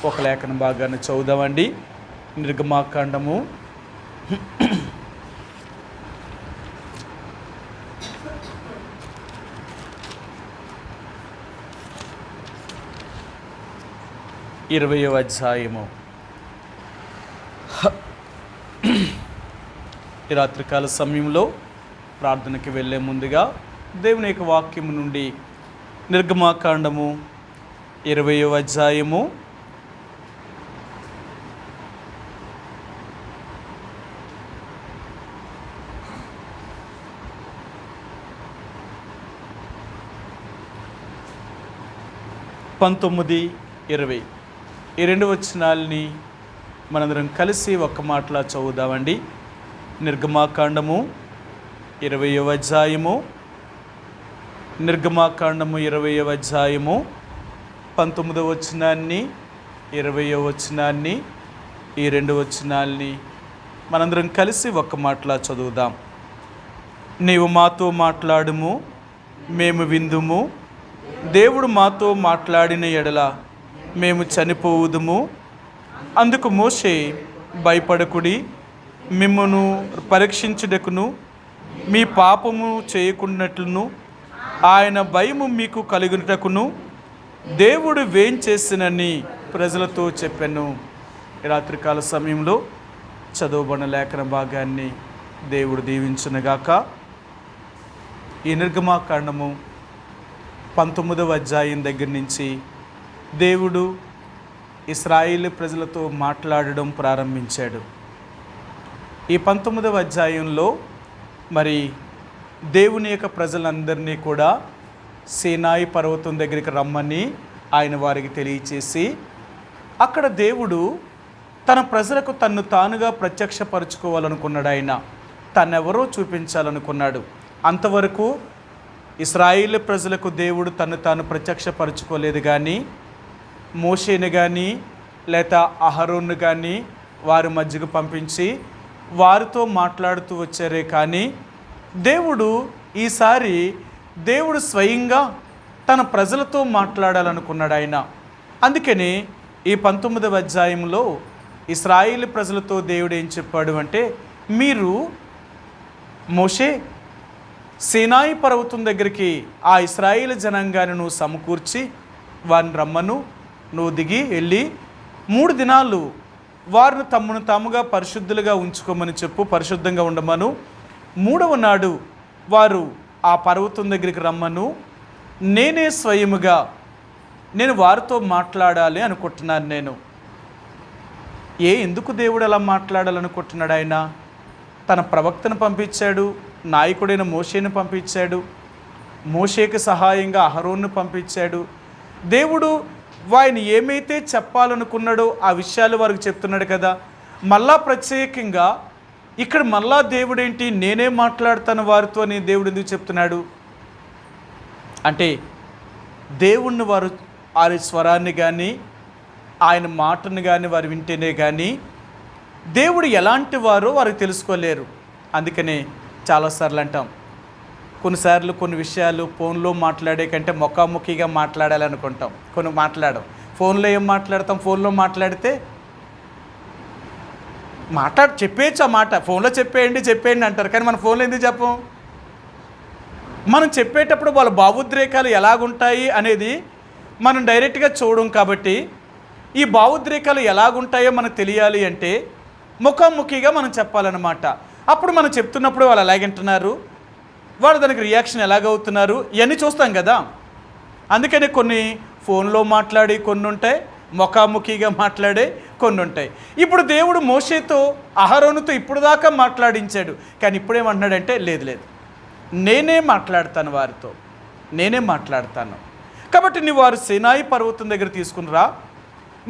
ఒక లేఖన భాగాన్ని చదువుదామండి. నిర్గమాకాండము 20వ అధ్యాయము. ఈ రాత్రికాల సమయంలో ప్రార్థనకి వెళ్ళే ముందుగా దేవుని యొక్క వాక్యము నుండి నిర్గమాకాండము 20వ అధ్యాయము 19, 20 ఈ రెండు వచనాలని మనందరం కలిసి ఒక్క మాటలా చదువుదామండి. నిర్గమాకాండము 20వ అధ్యాయము 20వ అధ్యాయము 19వ వచనాన్ని 20వ వచనాన్ని ఈ రెండు వచనాల్ని మనందరం కలిసి ఒక్క మాటలా చదువుదాం. నీవు మాతో మాట్లాడుము, మేము విందుము. దేవుడు మాతో మాట్లాడిన ఎడల మేము చనిపోవుదుము. అందుకు మోషే, భయపడకుడి, మిమ్మును పరీక్షించుటకును మీ పాపము చేయకున్నట్లును ఆయన భయము మీకు కలుగుటకును దేవుడు వేంచేసినని ప్రజలతో చెప్పాను. రాత్రికాల సమయంలో చదవబడిన లేఖన భాగాన్ని దేవుడు దీవించునుగాక. ఈ నిర్గమాకాండము 19వ అధ్యాయం దగ్గర నుంచి దేవుడు ఇశ్రాయేలు ప్రజలతో మాట్లాడడం ప్రారంభించాడు. ఈ 19వ అధ్యాయంలో మరి దేవుని యొక్క ప్రజలందరినీ కూడా సీనాయి పర్వతం దగ్గరికి రమ్మని ఆయన వారికి తెలియచేసి, అక్కడ దేవుడు తన ప్రజలకు తన్ను తానుగా ప్రత్యక్షపరచుకోవాలనుకున్నాడు. ఆయన తనెవరో చూపించాలనుకున్నాడు. అంతవరకు ఇశ్రాయేలు ప్రజలకు దేవుడు తను తాను ప్రత్యక్షపరచుకోలేదు. కానీ మోషేని కానీ లేదా అహరోన్ను కానీ వారి మధ్యకు పంపించి వారితో మాట్లాడుతూ వచ్చారే. కానీ ఈసారి దేవుడు స్వయంగా తన ప్రజలతో మాట్లాడాలనుకున్నాడు ఆయన. అందుకని ఈ 19వ అధ్యాయంలో ఇశ్రాయేలు ప్రజలతో దేవుడు ఏం చెప్పాడు అంటే, మీరు మోషే సీనాయి పర్వతం దగ్గరికి ఆ ఇశ్రాయేలు జనాంగాన్ని నువ్వు సమకూర్చి వారిని రమ్మను, నువ్వు దిగి వెళ్ళి 3 దినాలు వారిని తమ్మును తాముగా పరిశుద్ధులుగా ఉంచుకోమని చెప్పు, పరిశుద్ధంగా ఉండమను. 3వ నాడు వారు ఆ పర్వతం దగ్గరికి రమ్మను, నేనే స్వయముగా నేను వారితో మాట్లాడాలి అనుకుంటున్నాను. ఎందుకు దేవుడు అలా మాట్లాడాలనుకుంటున్నాడు? ఆయన తన ప్రవక్తను పంపించాడు, నాయకుడైన మోషేను పంపించాడు, మోషేకి సహాయంగా అహరోన్ను పంపించాడు. దేవుడు ఆయన ఏమైతే చెప్పాలనుకున్నాడో ఆ విషయాలు వారికి చెప్తున్నాడు కదా. మళ్ళా ప్రత్యేకంగా ఇక్కడ మళ్ళా దేవుడేంటి నేనే మాట్లాడతాను వారితో అని దేవుడు ఎందుకు చెప్తున్నాడు అంటే, దేవుణ్ణి వారు ఆయన స్వరాన్ని కానీ ఆయన మాటను కానీ వారు వింటేనే కానీ దేవుడు ఎలాంటి వారో వారికి తెలుసుకోలేరు. అందుకనే చాలాసార్లు అంటాం, కొన్నిసార్లు కొన్ని విషయాలు ఫోన్లో మాట్లాడే కంటే ముఖాముఖిగా మాట్లాడాలనుకుంటాం. కొన్ని మాట్లాడం, ఫోన్లో ఏం మాట్లాడతాం? ఫోన్లో మాట్లాడితే చెప్పేయచ్చు ఆ మాట, ఫోన్లో చెప్పేయండి అంటారు. కానీ మన ఫోన్లో ఎందుకు చెప్పం? మనం చెప్పేటప్పుడు వాళ్ళ భావోద్రేకాలు ఎలాగుంటాయి అనేది మనం డైరెక్ట్గా చూడం. కాబట్టి ఈ భావోద్రేకాలు ఎలాగుంటాయో మనకు తెలియాలి అంటే ముఖాముఖిగా మనం చెప్పాలన్నమాట. అప్పుడు మనం చెప్తున్నప్పుడు వాళ్ళు ఎలాగంటున్నారు, వాళ్ళు దానికి రియాక్షన్ ఎలాగవుతున్నారు ఇవన్నీ చూస్తాం కదా. అందుకని కొన్ని ఫోన్లో మాట్లాడి కొన్ని ఉంటాయి, ముఖాముఖిగా మాట్లాడే కొన్ని ఉంటాయి. ఇప్పుడు దేవుడు మోషేతో అహరోనుతో ఇప్పుడు దాకా మాట్లాడించాడు. కానీ ఇప్పుడేమంటున్నాడంటే, లేదు నేనే మాట్లాడతాను వారితో, నేనే మాట్లాడతాను. కాబట్టి నీ వారు సీనాయి పర్వతం దగ్గర తీసుకునిరా,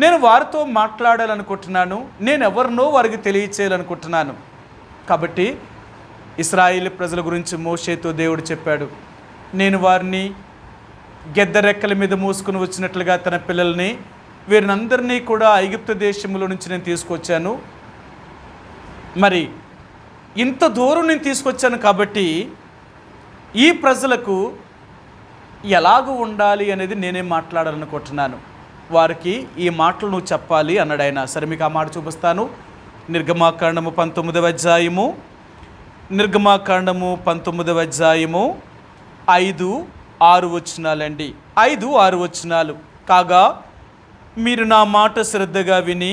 నేను వారితో మాట్లాడాలనుకుంటున్నాను, నేను ఎవరినో వారికి తెలియచేయాలనుకుంటున్నాను. కాబట్టి ఇశ్రాయేలు ప్రజల గురించి మోషేతో దేవుడు చెప్పాడు, నేను వారిని గెద్దరెక్కల మీద మోసుకుని వచ్చినట్లుగా తన పిల్లల్ని వీరినందరినీ కూడా ఐగుప్తు దేశంలో నుంచి నేను తీసుకొచ్చాను. మరి ఇంత దూరం నేను తీసుకొచ్చాను కాబట్టి ఈ ప్రజలకు ఎలాగూ ఉండాలి అనేది నేనే మాట్లాడాలనుకుంటున్నాను. వారికి ఈ మాటలు నువ్వు చెప్పాలి అన్నాడు ఆయన. సరే, మీకు ఆ మాట చూపిస్తాను. నిర్గమాకాండము 19వ అధ్యాయము, నిర్గమాకాండము 19వ అధ్యాయము 5-6 వచనాలండి. 5-6 వచనాలు. కాగా మీరు నా మాట శ్రద్ధగా విని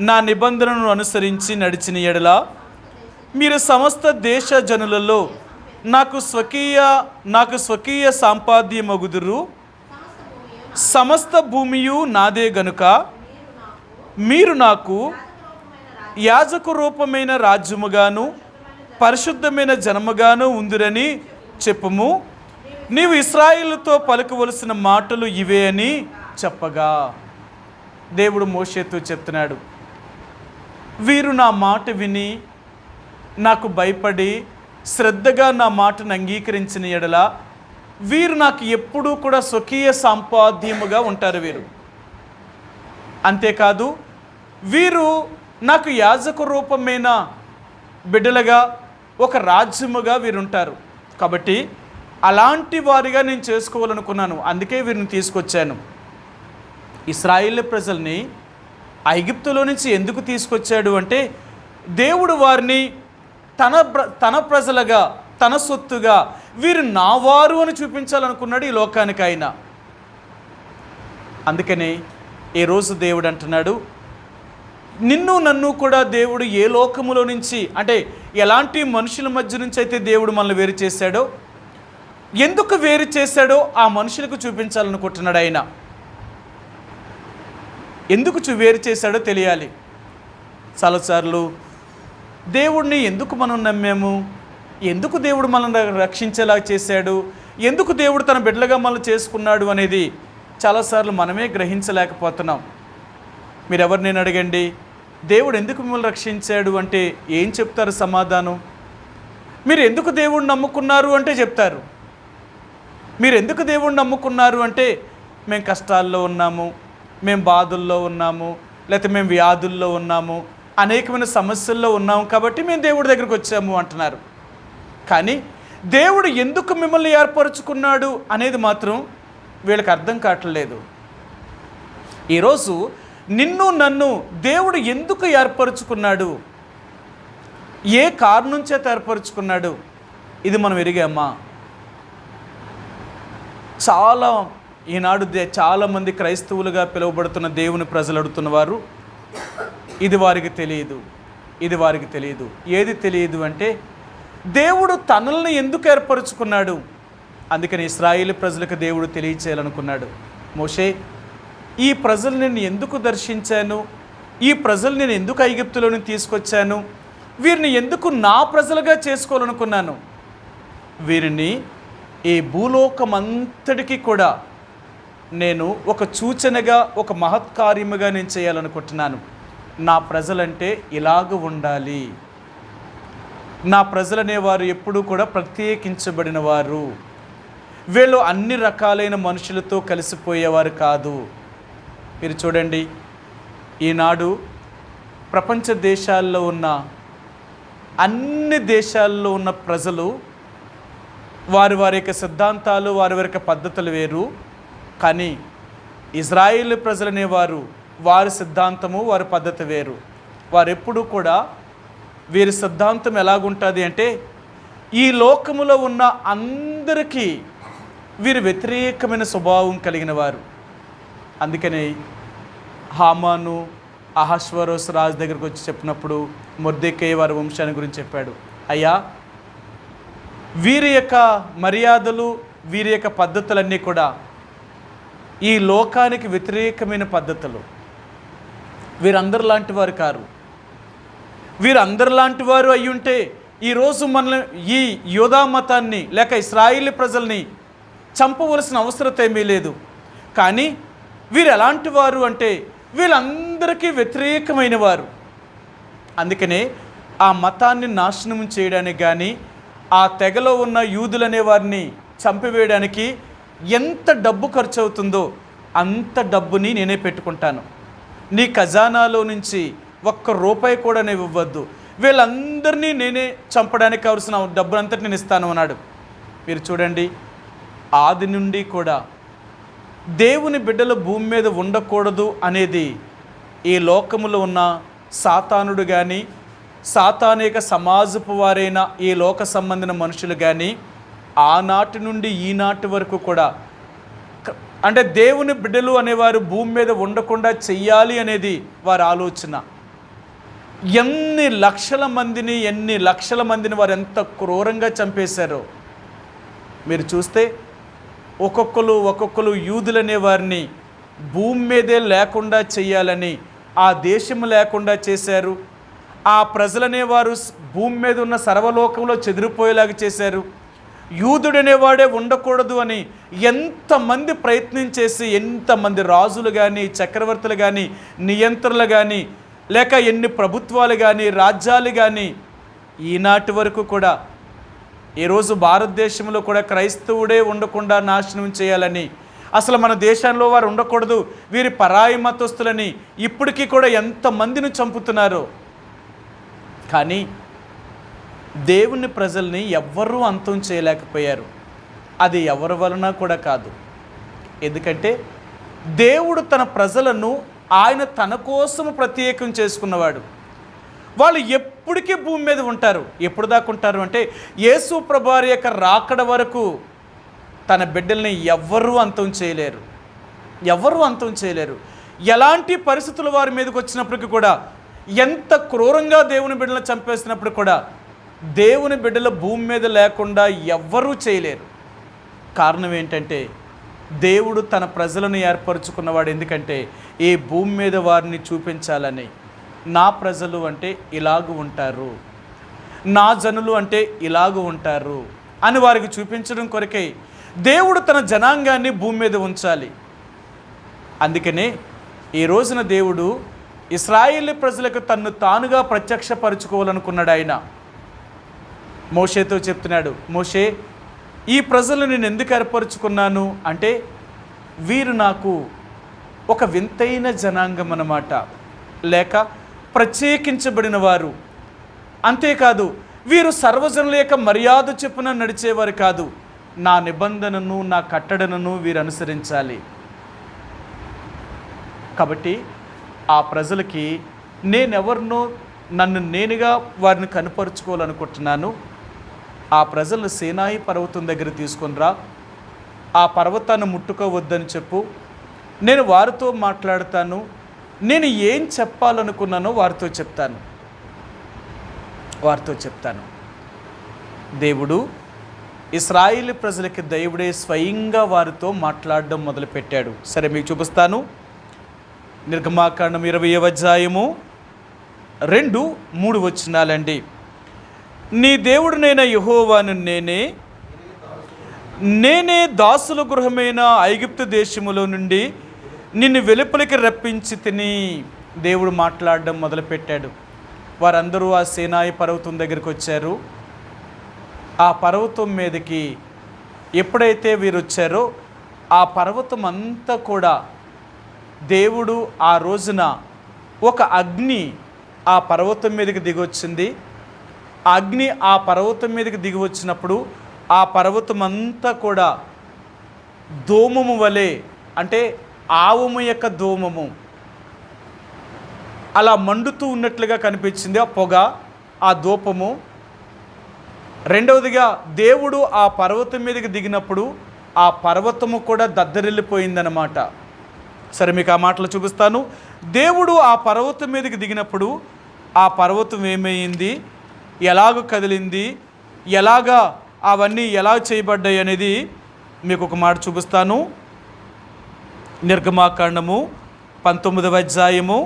నా నిబంధనను అనుసరించి నడిచిన ఎడల మీరు సమస్త దేశ జనులలో నాకు స్వకీయ సంపాద్యమగుదురు. సమస్త భూమియు నాదే గనుక మీరు నాకు యాజక రూపమైన రాజ్యముగాను పరిశుద్ధమైన జనముగాను ఉందిరని చెప్పుము. నీవు ఇశ్రాయేలుతో పలుకవలసిన మాటలు ఇవే అని చెప్పగా, దేవుడు మోషేతో చెప్తున్నాడు, వీరు నా మాట విని నాకు భయపడి శ్రద్ధగా నా మాటను అంగీకరించిన ఎడల వీరు నాకు ఎప్పుడూ కూడా స్వకీయ సంపాద్యముగా ఉంటారు. వీరు అంతేకాదు, వీరు నాకు యాజక రూపమైన బిడ్డలుగా ఒక రాజ్యముగా వీరుంటారు. కాబట్టి అలాంటి వారిగా నేను చేసుకోవాలనుకున్నాను. అందుకే వీరిని తీసుకొచ్చాను. ఇశ్రాయేలు ప్రజల్ని ఐగుప్తులో నుంచి ఎందుకు తీసుకొచ్చాడు అంటే, దేవుడు వారిని తన ప్రజలుగా, తన సొత్తుగా, వీరు నావారు అని చూపించాలనుకున్నాడు ఈ లోకానికి ఆయన. అందుకని ఈరోజు దేవుడు అంటున్నాడు, నిన్ను నన్ను కూడా దేవుడు ఏ లోకములో నుంచి, అంటే ఎలాంటి మనుషుల మధ్య నుంచి అయితే దేవుడు మనల్ని వేరు చేశాడో, ఎందుకు వేరు చేశాడో ఆ మనుషులకు చూపించాలనుకుంటున్నాడు ఆయన. ఎందుకు వేరు చేశాడో తెలియాలి. చాలాసార్లు దేవుడిని ఎందుకు మనం నమ్మాము, ఎందుకు దేవుడు మనల్ని రక్షించేలా చేశాడు, ఎందుకు దేవుడు తన బిడ్డలుగా మనల్ని చేసుకున్నాడు అనేది చాలాసార్లు మనమే గ్రహించలేకపోతున్నాం. మీరు ఎవరినైనా అడగండి, దేవుడు ఎందుకు మిమ్మల్ని రక్షించాడు అంటే ఏం చెప్తారు సమాధానం? మీరు ఎందుకు దేవుడిని నమ్ముకున్నారు అంటే చెప్తారు. మీరు ఎందుకు దేవుడిని నమ్ముకున్నారు అంటే, మేము కష్టాల్లో ఉన్నాము, మేము బాధల్లో ఉన్నాము, లేకపోతే మేము వ్యాధుల్లో ఉన్నాము, అనేకమైన సమస్యల్లో ఉన్నాము కాబట్టి మేము దేవుడి దగ్గరికి వచ్చాము అంటున్నారు. కానీ దేవుడు ఎందుకు మిమ్మల్ని ఏర్పరచుకున్నాడు అనేది మాత్రం వీళ్ళకి అర్థం కావట్లేదు. ఈరోజు నిన్ను నన్ను దేవుడు ఎందుకు ఏర్పరచుకున్నాడు, ఏ కారణం చేత ఏర్పరచుకున్నాడు, ఇది మనం ఎరిగామా? ఈనాడు చాలామంది క్రైస్తవులుగా పిలువబడుతున్న దేవుని ప్రజలు అడుగుతున్నవారు, ఇది వారికి తెలియదు. ఏది తెలియదు అంటే, దేవుడు తనల్ని ఎందుకు ఏర్పరచుకున్నాడు. అందుకని ఇశ్రాయేలు ప్రజలకు దేవుడు తెలియచేయాలనుకున్నాడు. మోషే, ఈ ప్రజలు నేను ఎందుకు దర్శించాను, ఈ ప్రజలు నేను ఎందుకు ఐగుప్తులోని తీసుకొచ్చాను, వీరిని ఎందుకు నా ప్రజలుగా చేసుకోవాలనుకున్నాను, వీరిని ఈ భూలోకమంతటికీ కూడా నేను ఒక సూచనగా, ఒక మహత్కార్యముగా నేను చేయాలనుకుంటున్నాను. నా ప్రజలంటే ఇలాగ ఉండాలి. నా ప్రజలనేవారు ఎప్పుడూ కూడా ప్రత్యేకించబడిన వారు. వీళ్ళు అన్ని రకాలైన మనుషులతో కలిసిపోయేవారు కాదు. మీరు చూడండి, ఈనాడు ప్రపంచ దేశాల్లో ఉన్న అన్ని దేశాల్లో ఉన్న ప్రజలు వారి యొక్క సిద్ధాంతాలు, వారి యొక్క పద్ధతులు వేరు. కానీ ఇజ్రాయేలు ప్రజలనేవారు, వారి సిద్ధాంతము, వారి పద్ధతి వేరు. వారు ఎప్పుడూ కూడా, వీరి సిద్ధాంతం ఎలాగుంటుంది అంటే, ఈ లోకములో ఉన్న అందరికీ వీరు వ్యతిరేకమైన స్వభావం కలిగిన వారు. అందుకని హామాను అహష్వరోష్ రాజు దగ్గరికి వచ్చి చెప్పినప్పుడు మొర్దెకై వారి వంశాన్ని గురించి చెప్పాడు. అయ్యా, వీరి యొక్క మర్యాదలు, వీరి యొక్క పద్ధతులన్నీ కూడా ఈ లోకానికి వ్యతిరేకమైన పద్ధతులు. వీరందరిలాంటి వారు కారు. వీరందరిలాంటి వారు అయ్యుంటే ఈరోజు మనల్ని, ఈ యోధా మతాన్ని లేక ఇశ్రాయేలు ప్రజల్ని చంపవలసిన అవసరం ఏమీ లేదు. కానీ వీరు ఎలాంటి వారు అంటే, వీళ్ళందరికీ వ్యతిరేకమైన వారు. అందుకనే ఆ మతాన్ని నాశనం చేయడానికి కానీ, ఆ తెగలో ఉన్న యూదులనే వారిని చంపివేయడానికి ఎంత డబ్బు ఖర్చు అవుతుందో అంత డబ్బుని నేనే పెట్టుకుంటాను. నీ ఖజానాలో నుంచి ఒక్క రూపాయి కూడా నేను ఇవ్వద్దు, వీళ్ళందరినీ నేనే చంపడానికి కావలసిన డబ్బునంతటి నేను ఇస్తాను అన్నాడు. మీరు చూడండి, ఆది నుండి కూడా దేవుని బిడ్డలు భూమి మీద ఉండకూడదు అనేది ఈ లోకములో ఉన్న సాతానుడు కానీ, సాతానిక సమాజపు వారైన ఈ లోక సంబంధిన మనుషులు కానీ ఆనాటి నుండి ఈనాటి వరకు కూడా అంటే దేవుని బిడ్డలు అనేవారు భూమి మీద ఉండకుండా చెయ్యాలి అనేది వారి ఆలోచన. ఎన్ని లక్షల మందిని వారు ఎంత క్రూరంగా చంపేశారో మీరు చూస్తే ఒక్కొక్కరు యూదులనే వారిని భూమి మీదే లేకుండా చెయ్యాలని ఆ దేశం లేకుండా చేశారు. ఆ ప్రజలనేవారు భూమి మీద ఉన్న సర్వలోకంలో చెదిరిపోయేలాగా చేశారు. యూదుడనేవాడే ఉండకూడదు అని ఎంతమంది ప్రయత్నం చేసి, ఎంతమంది రాజులు కానీ, చక్రవర్తులు కానీ, నియంత్రణలు కానీ, లేక ఎన్ని ప్రభుత్వాలు కానీ, రాజ్యాలు కానీ ఈనాటి వరకు కూడా ఈరోజు భారతదేశంలో కూడా క్రైస్తవుడే ఉండకుండా నాశనం చేయాలని, అసలు మన దేశంలో వారు ఉండకూడదు, వీరి పరాయి మతస్థులని ఇప్పటికీ కూడా ఎంతమందిని చంపుతున్నారో. కానీ దేవుని ప్రజల్ని ఎవ్వరూ అంతం చేయలేకపోయారు. అది ఎవరి వలన కూడా కాదు. ఎందుకంటే దేవుడు తన ప్రజలను ఆయన తన కోసం ప్రత్యేకం చేసుకున్నవాడు. వాళ్ళు ఎప్పటికీ భూమి మీద ఉంటారు. ఎప్పుడు దాకా ఉంటారు అంటే యేసు ప్రభువారి యొక్క రాకడ వరకు తన బిడ్డల్ని ఎవ్వరూ అంతం చేయలేరు. ఎలాంటి పరిస్థితులు వారి మీదకి వచ్చినప్పటికీ కూడా, ఎంత క్రూరంగా దేవుని బిడ్డలను చంపేసినప్పుడు కూడా దేవుని బిడ్డల భూమి మీద లేకుండా ఎవ్వరూ చేయలేరు. కారణం ఏంటంటే దేవుడు తన ప్రజలను ఏర్పరచుకున్నవాడు. ఎందుకంటే ఈ భూమి మీద వారిని చూపించాలని, నా ప్రజలు అంటే ఇలాగూ ఉంటారు, నా జనులు అంటే ఇలాగూ ఉంటారు అని వారికి చూపించడం కొరకే దేవుడు తన జనాంగాన్ని భూమి మీద ఉంచాలి. అందుకనే ఈ రోజున దేవుడు ఇశ్రాయేలు ప్రజలకు తన్ను తానుగా ప్రత్యక్షపరచుకోవాలనుకున్నాడు. ఆయన మోషేతో చెప్తున్నాడు, మోషే, ఈ ప్రజలను నేను ఎందుకు ఏర్పరచుకున్నాను అంటే వీరు నాకు ఒక వింతైన జనాంగం అన్నమాట, లేక ప్రత్యేకించబడిన వారు. అంతేకాదు, వీరు సర్వజనుల యొక్క మర్యాద చొప్పున నడిచేవారు కాదు, నా నిబంధనను, నా కట్టడను వీరు అనుసరించాలి. కాబట్టి ఆ ప్రజలకి నేనెవరినో నన్ను నేనుగా వారిని కనపరుచుకోవాలనుకుంటున్నాను. ఆ ప్రజలను సీనాయి పర్వతం దగ్గర తీసుకొని రా, ఆ పర్వతాన్ని ముట్టుకోవద్దని చెప్పు, నేను వారితో మాట్లాడతాను, నేను ఏం చెప్పాలనుకున్నానో వారితో చెప్తాను. దేవుడు ఇశ్రాయేలు ప్రజలకి దేవుడే స్వయంగా వారితో మాట్లాడడం మొదలుపెట్టాడు. సరే, మీకు చూపిస్తాను. నిర్గమాకాండం 20వ అధ్యాయము 2-3 వచనాలండి. నీ దేవుడునైన యెహోవాను నేనే దాసుల గృహమైన ఐగుప్తు దేశములో నుండి నిన్ను వెలుపలికి రప్పించి తిని. దేవుడు మాట్లాడడం మొదలుపెట్టాడు. వారందరూ ఆ సీనాయి పర్వతం దగ్గరికి వచ్చారు. ఆ పర్వతం మీదకి ఎప్పుడైతే వీరు వచ్చారో ఆ పర్వతం అంతా కూడా దేవుడు ఆ రోజున ఒక అగ్ని ఆ పర్వతం మీదకి దిగొచ్చింది. ఆ అగ్ని ఆ పర్వతం మీదకి దిగి వచ్చినప్పుడు ఆ పర్వతం అంతా కూడా ధూమము వలె, అంటే ఆవుము యొక్క ధూమము అలా మండుతూ ఉన్నట్లుగా కనిపించింది ఆ పొగ, ఆ ధూపము. రెండవదిగా దేవుడు ఆ పర్వతం మీదకి దిగినప్పుడు ఆ పర్వతము కూడా దద్దరిల్లిపోయిందన్నమాట. సరే, మీకు ఆ మాటలు చూపిస్తాను. దేవుడు ఆ పర్వతం మీదకి దిగినప్పుడు ఆ పర్వతం ఏమైంది, ఎలాగ కదిలింది, ఎలాగా అవన్నీ ఎలా చేయబడ్డాయి అనేది మీకు ఒక మాట చూపిస్తాను. నిర్గమాకాండము 19వ అధ్యాయము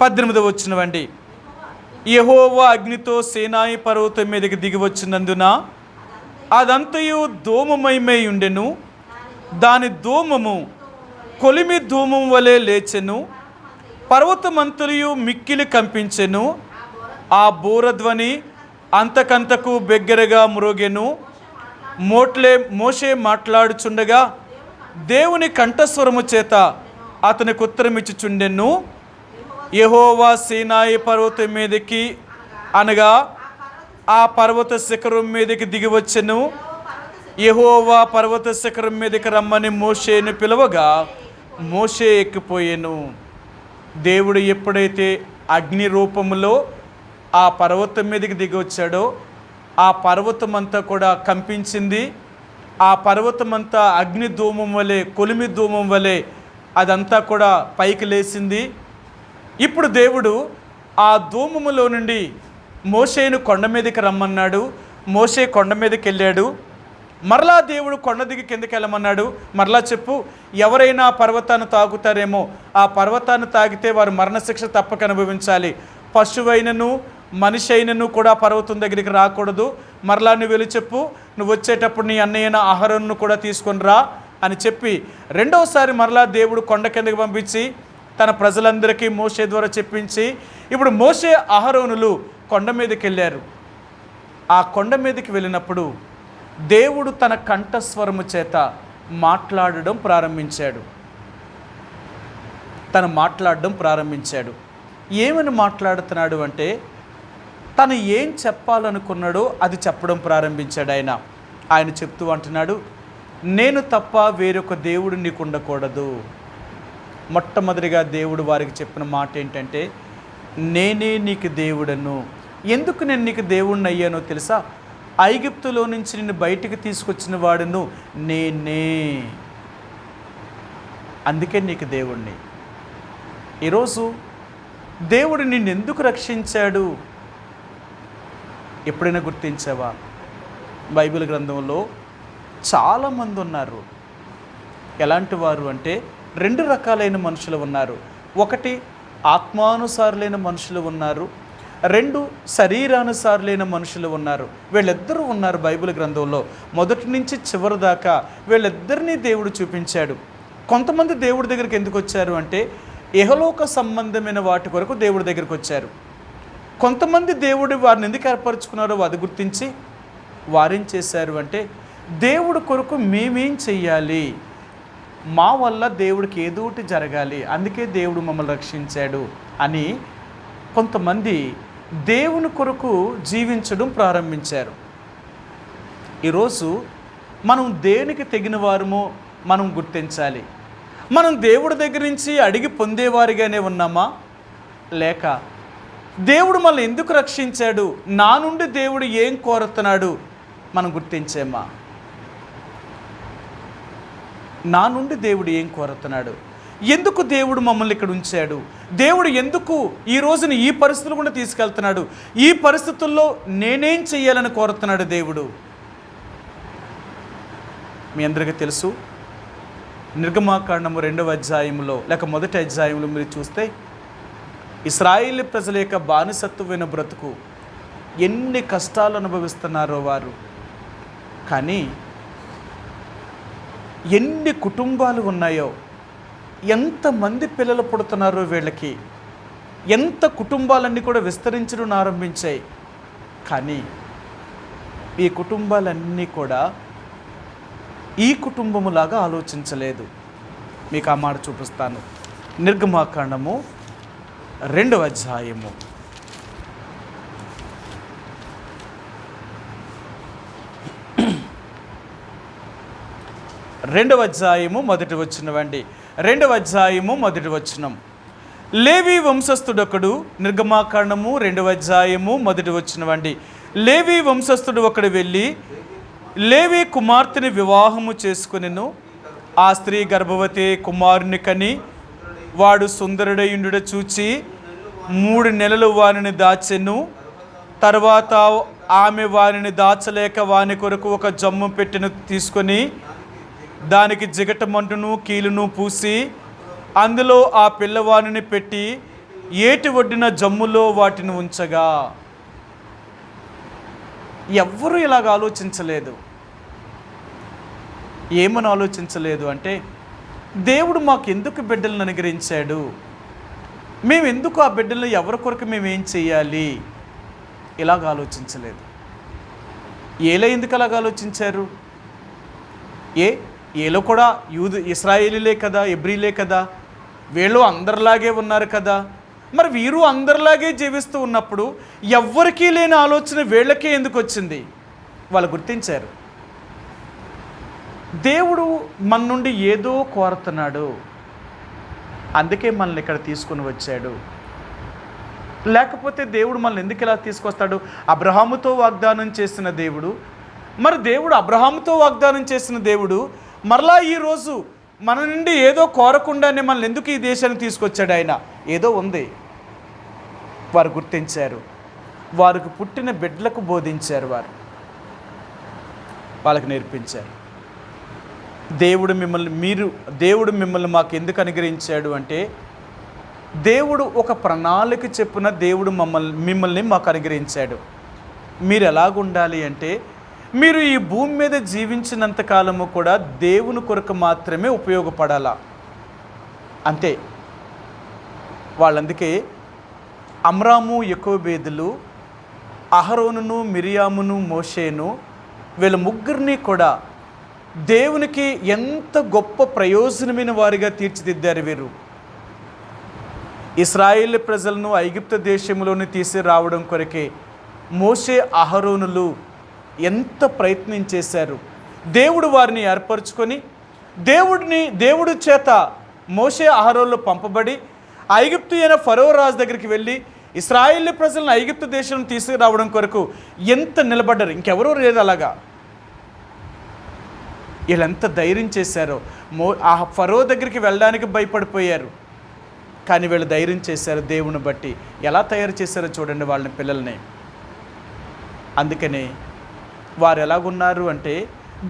18వ వచనమండి. యెహోవా అగ్నితో సీనాయి పర్వతం మీదకి దిగి వచ్చినందున అదంతయు ధూమమయమై ఉండెను, దాని ధూమము కొలిమి ధూమం వలె లేచెను, పర్వతమంతయు మిక్కిలి కంపించెను, ఆ బూరధ్వని అంతకంతకు బిగ్గరగా మ్రోగెను. మోషే మాట్లాడుచుండగా దేవుని కంఠస్వరము చేత అతనికి ఉత్తరమిచ్చుచుండెను. యెహోవా సీనాయి పర్వతం మీదకి అనగా ఆ పర్వత శిఖరం మీదకి దిగి వచ్చెను. యెహోవా పర్వత శిఖరం మీదకి రమ్మని మోషేను పిలవగా మోషే ఎక్కిపోయాను. దేవుడు ఎప్పుడైతే అగ్ని రూపంలో ఆ పర్వతం మీదకి దిగి వచ్చాడో ఆ పర్వతం అంతా కూడా కంపించింది. ఆ పర్వతం అంతా అగ్ని ధూమం వలె, కొలిమి ధూమం వలె అదంతా కూడా పైకి లేచింది. ఇప్పుడు దేవుడు ఆ ధూమములో నుండి మోషేను కొండ మీదకి రమ్మన్నాడు. మోషే కొండ మీదకి వెళ్ళాడు. మరలా దేవుడు కొండ దిగి కిందకి వెళ్ళమన్నాడు. మరలా చెప్పు, ఎవరైనా పర్వతాన్ని తాగుతారేమో, ఆ పర్వతాన్ని తాగితే వారు మరణశిక్ష తప్పక అనుభవించాలి. పశువైనను మనిషి అయినను కూడా పర్వతం దగ్గరికి రాకూడదు. మరలా నువ్వు వెళ్ళి చెప్పు, నువ్వు వచ్చేటప్పుడు నీ అన్నయ్యన అహరోనును కూడా తీసుకొని రా అని చెప్పి రెండవసారి మరలా దేవుడు కొండ కిందకి పంపించి తన ప్రజలందరికీ మోషే ద్వారా చెప్పించి ఇప్పుడు మోషే అహరోనులు కొండ మీదకి వెళ్ళారు. ఆ కొండ మీదకి వెళ్ళినప్పుడు దేవుడు తన కంఠస్వరము చేత మాట్లాడడం ప్రారంభించాడు. ఏమని మాట్లాడుతున్నాడు అంటే తను ఏం చెప్పాలనుకున్నాడో అది చెప్పడం ప్రారంభించాడు. ఆయన చెప్తూ అంటున్నాడు, నేను తప్ప వేరొక దేవుడు నీకు ఉండకూడదు. మొట్టమొదటిగా దేవుడు వారికి చెప్పిన మాట ఏంటంటే, నేనే నీకు దేవుడను. ఎందుకు నేను నీకు దేవుడిని అయ్యానో తెలుసా? ఐగుప్తులో నుంచి నిన్ను బయటికి తీసుకొచ్చిన వాడును నేనే, అందుకే నీకు దేవుణ్ణి. ఈరోజు దేవుడు నిన్ను ఎందుకు రక్షించాడు ఎప్పుడైనా గుర్తించావా? బైబిల్ గ్రంథంలో చాలామంది ఉన్నారు. ఎలాంటి వారు అంటే 2 రకాలైన మనుషులు ఉన్నారు. ఒకటి ఆత్మానుసారులైన మనుషులు ఉన్నారు, 2 శరీరానుసారులైన మనుషులు ఉన్నారు. వీళ్ళిద్దరూ ఉన్నారు బైబిల్ గ్రంథంలో. మొదటి నుంచి చివరి దాకా వీళ్ళిద్దరినీ దేవుడు చూపించాడు. కొంతమంది దేవుడి దగ్గరికి ఎందుకు వచ్చారు అంటే ఇహలోక సంబంధమైన వాటి కొరకు దేవుడి దగ్గరికి వచ్చారు. కొంతమంది దేవుడు వారిని ఎందుకు ఏర్పరచుకున్నారో అది గుర్తించి వారేం చేశారు అంటే దేవుడి కొరకు మేమేం చెయ్యాలి, మా వల్ల దేవుడికి ఏదోటి జరగాలి, అందుకే దేవుడు మమ్మల్ని రక్షించాడు అని కొంతమంది దేవుని కొరకు జీవించడం ప్రారంభించారు. ఈరోజు మనం దేనికి తెగిన వారమో మనం గుర్తించాలి. మనం దేవుడి దగ్గర నుంచి అడిగి పొందేవారిగానే ఉన్నామా, లేక దేవుడు మనల్ని ఎందుకు రక్షించాడు, నా నుండి దేవుడు ఏం కోరుతున్నాడు మనం గుర్తించేమా? నా నుండి దేవుడు ఏం కోరుతున్నాడు, ఎందుకు దేవుడు మమ్మల్ని ఇక్కడ ఉంచాడు, దేవుడు ఎందుకు ఈ రోజున ఈ పరిస్థితులు కూడా తీసుకెళ్తున్నాడు, ఈ పరిస్థితుల్లో నేనేం చెయ్యాలని కోరుతున్నాడు దేవుడు? మీ అందరికీ తెలుసు, నిర్గమాకాండము 2వ అధ్యాయంలో లేక 1వ అధ్యాయంలో మీరు చూస్తే ఇశ్రాయేలు ప్రజల యొక్క బానిసత్వమైన బ్రతుకు ఎన్ని కష్టాలు అనుభవిస్తున్నారో వారు. కానీ ఎన్ని కుటుంబాలు ఉన్నాయో, ఎంతమంది పిల్లలు పుడుతున్నారో వీళ్ళకి, ఎంత కుటుంబాలన్నీ కూడా విస్తరించడం ఆరంభించాయి. కానీ ఈ కుటుంబాలన్నీ కూడా ఈ కుటుంబములాగా ఆలోచించలేదు. మీకు ఆ మాట చూపిస్తాను. నిర్గమాకాండము 2వ అధ్యాయము 2వ అధ్యాయము 1వ వచనం అండి. 2వ అధ్యాయము 1వ వచనం. లేవి వంశస్థుడొకడు, నిర్గమాకాండము 2వ అధ్యాయము 1వ వచనం అండి. లేవి వంశస్థుడు ఒకడు వెళ్ళి లేవి కుమార్తెని వివాహము చేసుకునెను. ఆ స్త్రీ గర్భవతి కుమారుని కని వాడు సుందరుడయుండుట చూచి 3 నెలలు వానిని దాచెను. తర్వాత ఆమె వానిని దాచలేక వాని కొరకు ఒక జమ్ము పెట్టెను తీసుకొని దానికి జిగటమంటును కీలును పూసి అందులో ఆ పిల్లవానిని పెట్టి ఏటి ఒడ్డిన జమ్ములో వాటిని ఉంచగా. ఎవ్వరూ ఇలాగ ఆలోచించలేదు. ఏమని ఆలోచించలేదు అంటే దేవుడు మాకు ఎందుకు బిడ్డలను అనుగ్రహించాడు, మేము ఎందుకు ఆ బిడ్డలను ఎవరి కొరకు మేము ఏం చేయాలి, ఇలాగ ఆలోచించలేదు. ఏలో ఎందుకు అలాగ ఆలోచించారు? ఏలో కూడా ఇశ్రాయేలీలే కదా, ఎబ్రీలే కదా, వీళ్ళు అందరిలాగే ఉన్నారు కదా, మరి వీరు అందరిలాగే జీవిస్తూ ఉన్నప్పుడు ఎవ్వరికీ లేని ఆలోచన వీళ్ళకే ఎందుకు వచ్చింది? వాళ్ళు గుర్తించారు. దేవుడు మన నుండి ఏదో కోరుతున్నాడు, అందుకే మనల్ని ఇక్కడ తీసుకుని వచ్చాడు. లేకపోతే దేవుడు మనల్ని ఎందుకు ఇలా తీసుకొస్తాడు? అబ్రహాముతో వాగ్దానం చేసిన దేవుడు, మరి దేవుడు అబ్రహాముతో వాగ్దానం చేసిన దేవుడు మరలా ఈరోజు మన నుండి ఏదో కోరకుండానే మనల్ని ఎందుకు ఈ దేశానికి తీసుకొచ్చాడు? ఆయన ఏదో ఉంది. వారు గుర్తించారు, వారికి పుట్టిన బిడ్డలకు బోధించారు, వాళ్ళకి నేర్పించారు. దేవుడు మిమ్మల్ని మాకు ఎందుకు అనుగ్రహించాడు అంటే, దేవుడు ఒక ప్రణాళిక చెప్పున దేవుడు మిమ్మల్ని మాకు అనుగ్రహించాడు. మీరు ఎలాగుండాలి అంటే, మీరు ఈ భూమి మీద జీవించినంత కాలము కూడా దేవుని కొరకు మాత్రమే ఉపయోగపడాలా, అంతే. వాళ్ళందుకే అమ్రాము, యెకోబేదులు, అహరోనును, మిరియామును, మోషేను, వీళ్ళ ముగ్గురిని కూడా దేవునికి ఎంత గొప్ప ప్రయోజనమైన వారిగా తీర్చిదిద్దారు. వీరు ఇశ్రాయేలు ప్రజలను ఐగుప్తు దేశంలోని తీసుకురావడం కొరకే మోషే, అహరోనులు ఎంత ప్రయత్నం చేశారు. దేవుడు వారిని ఏర్పరచుకొని దేవుడి చేత మోషే, అహరోనులు పంపబడి ఐగుప్తు అయిన ఫరో రాజు దగ్గరికి వెళ్ళి ఇశ్రాయేలు ప్రజలను ఐగుప్తు దేశం తీసుకురావడం కొరకు ఎంత నిలబడ్డారు. ఇంకెవరూ లేదు అలాగా. వీళ్ళెంత ధైర్యం చేశారో. ఆ ఫరో దగ్గరికి వెళ్ళడానికి భయపడిపోయారు, కానీ వీళ్ళు ధైర్యం చేశారు. దేవుని బట్టి ఎలా తయారు చేశారో చూడండి వాళ్ళని, పిల్లల్ని. అందుకనే వారు ఎలాగున్నారు అంటే,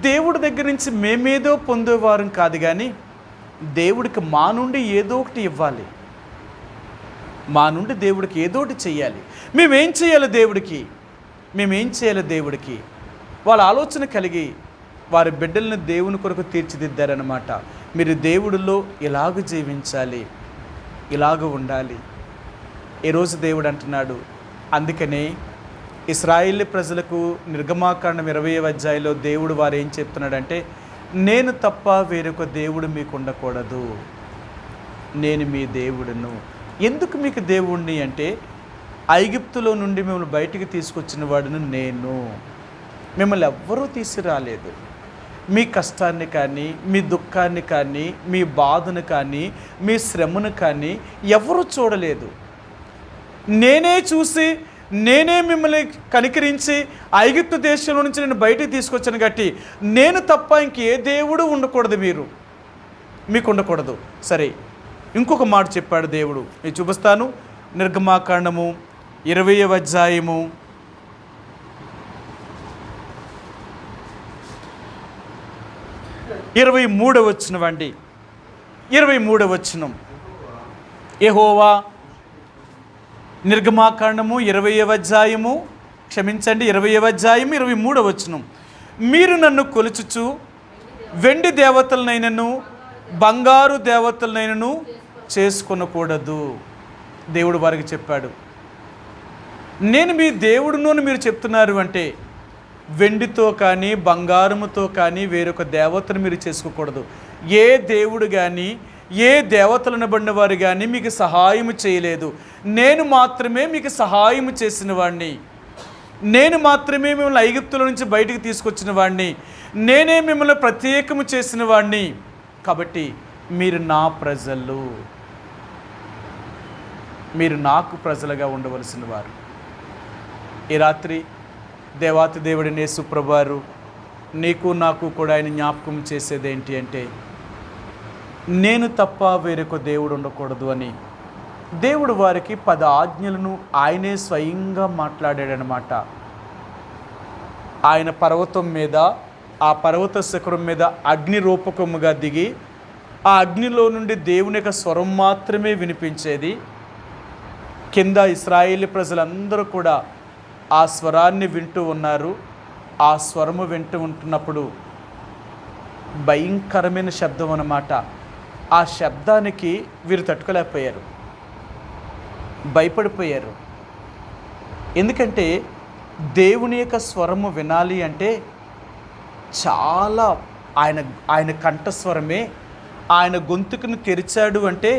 దేవుడి దగ్గర నుంచి మేమేదో పొందేవారం కాదు, కానీ దేవుడికి మా నుండి ఏదో ఒకటి ఇవ్వాలి, మా నుండి దేవుడికి ఏదో ఒకటి చెయ్యాలి. మేమేం చేయాలి దేవుడికి వాళ్ళ ఆలోచన కలిగి వారి బిడ్డలను దేవుని కొరకు తీర్చిదిద్దారనమాట. మీరు దేవుడిలో ఇలాగ జీవించాలి, ఇలాగ ఉండాలి. ఈరోజు దేవుడు అంటున్నాడు. అందుకనే ఇశ్రాయేలు ప్రజలకు నిర్గమాకాండం 20వ అధ్యాయంలో దేవుడు వారు ఏం చెప్తున్నాడంటే, నేను తప్ప వేరొక దేవుడు మీకు ఉండకూడదు, నేను మీ దేవుడును. ఎందుకు మీకు దేవుణ్ణి అంటే, ఐగుప్తులో నుండి మిమ్మల్ని బయటికి తీసుకొచ్చిన వాడును నేను. మిమ్మల్ని ఎవ్వరూ తీసుకురాలేదు. మీ కష్టాన్ని కానీ, మీ దుఃఖాన్ని కానీ, మీ బాధను కానీ, మీ శ్రమను కానీ ఎవరూ చూడలేదు. నేనే చూసి, నేనే మిమ్మల్ని కనికరించి ఐగుప్తు దేశంలో నుంచి నేను బయటికి తీసుకొచ్చాను కాబట్టి నేను తప్ప ఇంకే దేవుడు ఉండకూడదు, మీకు ఉండకూడదు. సరే, ఇంకొక మాట చెప్పాడు దేవుడు, నేను చూపిస్తాను. నిర్గమాకాండము 20వ అధ్యాయము 23వ వచనం అండి. 23వ వచనం. యెహోవా, నిర్గమాకాండము 20వ అధ్యాయము 20వ అధ్యాయం 23వ వచనం. మీరు నన్ను కొలుచుచు వెండి దేవతలనైనను బంగారు దేవతలనైనను చేసుకొనకూడదు. దేవుడు వారికి చెప్పాడు. నేను మీ దేవుడును అని మీరు చెప్తున్నారు అంటే, వెండితో కానీ బంగారముతో కానీ వేరొక దేవతను మీరు చేసుకోకూడదు. ఏ దేవుడు కానీ, ఏ దేవతలను బడిన వారు కానీ మీకు సహాయం చేయలేదు. నేను మాత్రమే మీకు సహాయం చేసిన వాడిని, నేను మాత్రమే మిమ్మల్ని ఐగుప్తుల నుంచి బయటికి తీసుకొచ్చిన వాడిని, నేనే మిమ్మల్ని ప్రత్యేకము చేసిన వాడిని. కాబట్టి మీరు నా ప్రజలు, మీరు నాకు ప్రజలుగా ఉండవలసిన వారు. ఈ రాత్రి దేవాతి దేవుడిని యేసు ప్రభువారు నీకు నాకు కూడా ఆయన జ్ఞాపకం చేసేది ఏంటి అంటే, నేను తప్ప వేరొక దేవుడు ఉండకూడదు అని దేవుడు వారికి 10 ఆజ్ఞలను ఆయనే స్వయంగా మాట్లాడాడనమాట. ఆయన పర్వతం మీద, ఆ పర్వత శిఖరం మీద అగ్ని రూపకముగా దిగి, ఆ అగ్నిలో నుండి దేవుని యొక్క స్వరం మాత్రమే వినిపించేది. కింద ఇశ్రాయేలు ప్రజలందరూ కూడా ఆ స్వరాన్ని వింటూ ఉన్నారు. ఆ స్వరము వింటూ ఉంటున్నప్పుడు భయంకరమైన శబ్దం అన్నమాట. ఆ శబ్దానికి వీరు తట్టుకోలేకపోయారు, భయపడిపోయారు. ఎందుకంటే దేవుని యొక్క స్వరము వినాలి అంటే చాలా ఆయన కంఠస్వరమే, ఆయన గొంతుకును తెరిచాడు అంటే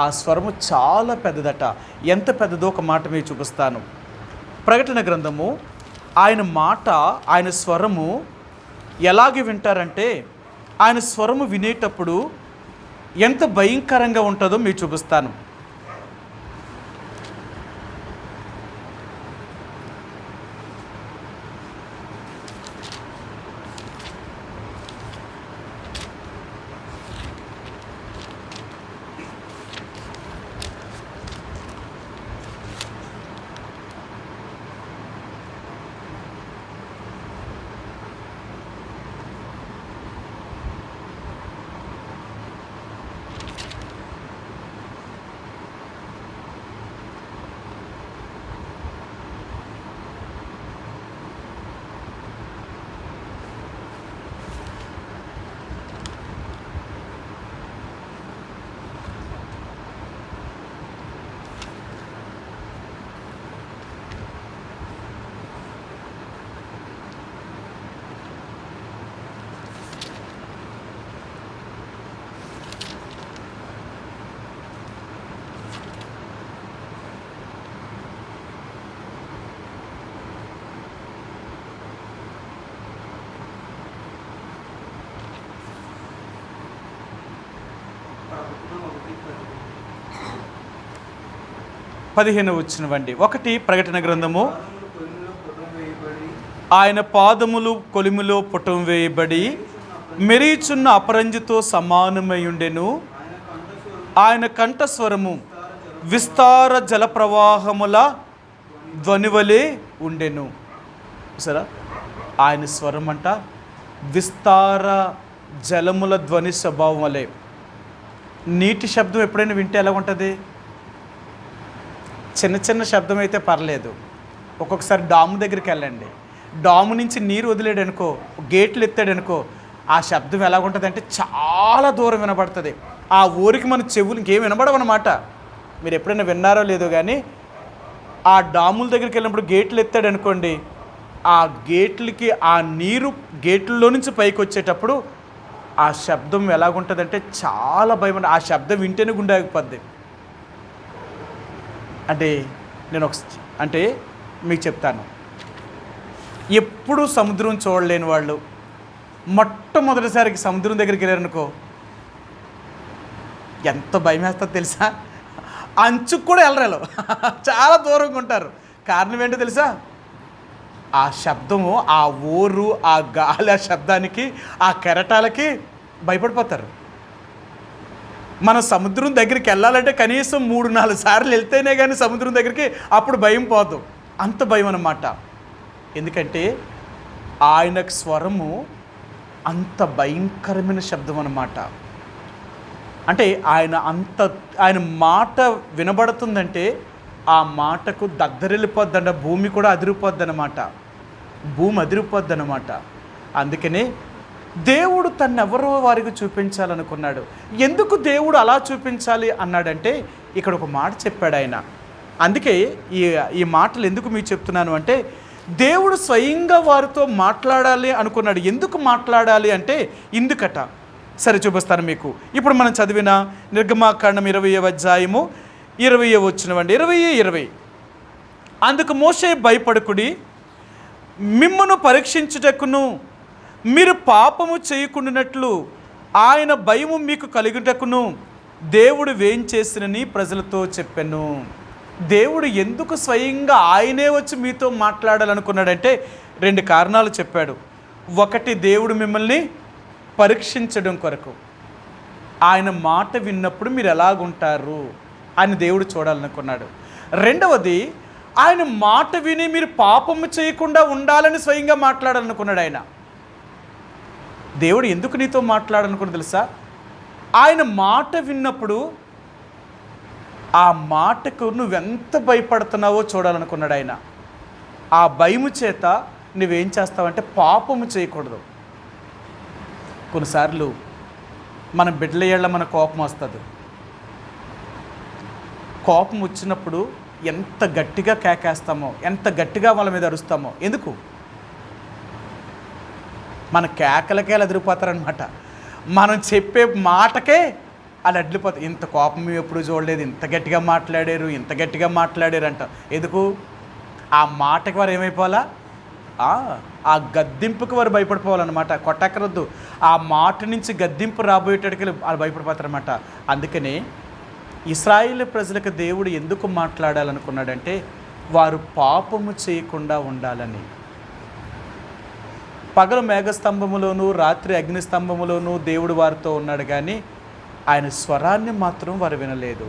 ఆ స్వరము చాలా పెద్దదట. ఎంత పెద్దదో ఒక మాట మీరు చూపిస్తాను. ప్రకటన గ్రంథము, ఆయన మాట, ఆయన స్వరము ఎలాగే వింటారంటే ఆయన స్వరము వినేటప్పుడు ఎంత భయంకరంగా ఉంటుందో మీకు చూపిస్తాను. పదిహేను వచ్చినవండి. 1 ప్రకటన గ్రంథము. ఆయన పాదములు కొలిమిలో పుటం వేయబడి మెరీచున్న అపరంజితో సమానమై ఉండెను. ఆయన కంఠస్వరము విస్తార జల ప్రవాహముల ధ్వనివలే ఉండెను. సరే, ఆయన స్వరం అంట విస్తార జలముల ధ్వని స్వభావం వలె. నీటి శబ్దం ఎప్పుడైనా వింటే ఎలా ఉంటుంది? చిన్న చిన్న శబ్దం అయితే పర్లేదు. ఒక్కొక్కసారి డాము దగ్గరికి వెళ్ళండి, డాము నుంచి నీరు వదిలేడు అనుకో, గేట్లు ఎత్తాడు అనుకో, ఆ శబ్దం ఎలా ఉంటుంది అంటే చాలా దూరం వినబడుతుంది. ఆ ఊరికి మన చెవులు ఇంకేం వినబడవన్నమాట. మీరు ఎప్పుడైనా విన్నారో లేదో కానీ ఆ డాముల దగ్గరికి వెళ్ళినప్పుడు గేట్లు ఎత్తాడు అనుకోండి, ఆ గేట్లకి ఆ నీరు గేట్లలో నుంచి పైకి వచ్చేటప్పుడు ఆ శబ్దం ఎలాగుంటుందంటే చాలా భయం. ఆ శబ్దం వింటేనే గుండె ఆగిపోద్ది. అంటే మీకు చెప్తాను, ఎప్పుడు సముద్రం చూడలేని వాళ్ళు మొట్టమొదటిసారికి సముద్రం దగ్గరికి వెళ్ళారనుకో ఎంత భయం వేస్తుందో తెలుసా? అంచుకు కూడా వెళ్ళరాలు, చాలా దూరంగా ఉంటారు. కారణం ఏంటో తెలుసా? ఆ శబ్దము, ఆ ఊరు, ఆ గాలి, ఆ శబ్దానికి, ఆ కెరటాలకి భయపడిపోతారు. మనం సముద్రం దగ్గరికి వెళ్ళాలంటే కనీసం 3-4 సార్లు వెళ్తేనే కానీ సముద్రం దగ్గరికి అప్పుడు భయం పోదు. అంత భయం అన్నమాట. ఎందుకంటే ఆయన స్వరము అంత భయంకరమైన శబ్దం అన్నమాట. అంటే ఆయన మాట వినబడుతుందంటే ఆ మాటకు దద్దరిల్లిపోద్దంట, భూమి కూడా అదిరిపోద్ది అన్నమాట. భూమి అదిరిపోద్ది అన్నమాట. అందుకనే దేవుడు తన్నెవరో వారికి చూపించాలనుకున్నాడు. ఎందుకు దేవుడు అలా చూపించాలి అన్నాడంటే ఇక్కడ ఒక మాట చెప్పాడు ఆయన. అందుకే ఈ మాటలు ఎందుకు మీకు చెప్తున్నాను అంటే దేవుడు స్వయంగా వారితో మాట్లాడాలి అనుకున్నాడు. ఎందుకు మాట్లాడాలి అంటే ఇందుకట. సరే, చూపిస్తాను మీకు. ఇప్పుడు మనం చదివిన నిర్గమాకాండం 20వ అధ్యాయము 20వ వచనమండి. 20 అందుకు మోషే భయపడకుడి, మిమ్మును పరీక్షించుటకును మీరు పాపము చేయకుండానట్లు ఆయన భయము మీకు కలుగుటకును దేవుడు వేంచేసినని ప్రజలతో చెప్పాను. దేవుడు ఎందుకు స్వయంగా ఆయనే వచ్చి మీతో మాట్లాడాలనుకున్నాడంటే 2 కారణాలు చెప్పాడు. 1, దేవుడు మిమ్మల్ని పరీక్షించడం కొరకు. ఆయన మాట విన్నప్పుడు మీరు ఎలాగుంటారు అని దేవుడు చూడాలనుకున్నాడు. 2వది, ఆయన మాట విని మీరు పాపము చేయకుండా ఉండాలని స్వయంగా మాట్లాడాలనుకున్నాడు. ఆయన దేవుడు ఎందుకు నీతో మాట్లాడాలనుకున్నా తెలుసా? ఆయన మాట విన్నప్పుడు ఆ మాటకు నువ్వెంత భయపడుతున్నావో చూడాలనుకున్నాడు ఆయన. ఆ భయము చేత నువ్వేం చేస్తావంటే పాపము చేయకూడదు. కొన్నిసార్లు మన బిడ్డల ఏళ్ళ మన కోపం వస్తుంది. కోపం వచ్చినప్పుడు ఎంత గట్టిగా కేకేస్తామో, ఎంత గట్టిగా వాళ్ళ మీద అరుస్తామో. ఎందుకు? మన కేకలకే అదిరిపోతారనమాట. మనం చెప్పే మాటకే అది అడ్లిపోతాయి. ఇంత కోపం ఎప్పుడు చూడలేదు, ఇంత గట్టిగా మాట్లాడారు, ఇంత గట్టిగా మాట్లాడారు అంట. ఎందుకు? ఆ మాటకి వారు ఏమైపోవాలా? ఆ గద్దింపుకి వారు భయపడిపోవాలన్నమాట. కొట్టక్కరొద్దు, ఆ మాట నుంచి గద్దింపు రాబోయేటడికి వాళ్ళు భయపడిపోతారన్నమాట. అందుకనే ఇశ్రాయేలు ప్రజలకు దేవుడు ఎందుకు మాట్లాడాలనుకున్నాడంటే వారు పాపము చేయకుండా ఉండాలని. పగలు మేఘస్తంభములోను రాత్రి అగ్నిస్తంభములోను దేవుడు వారితో ఉన్నాడు, కానీ ఆయన స్వరాన్ని మాత్రం వారు వినలేదు.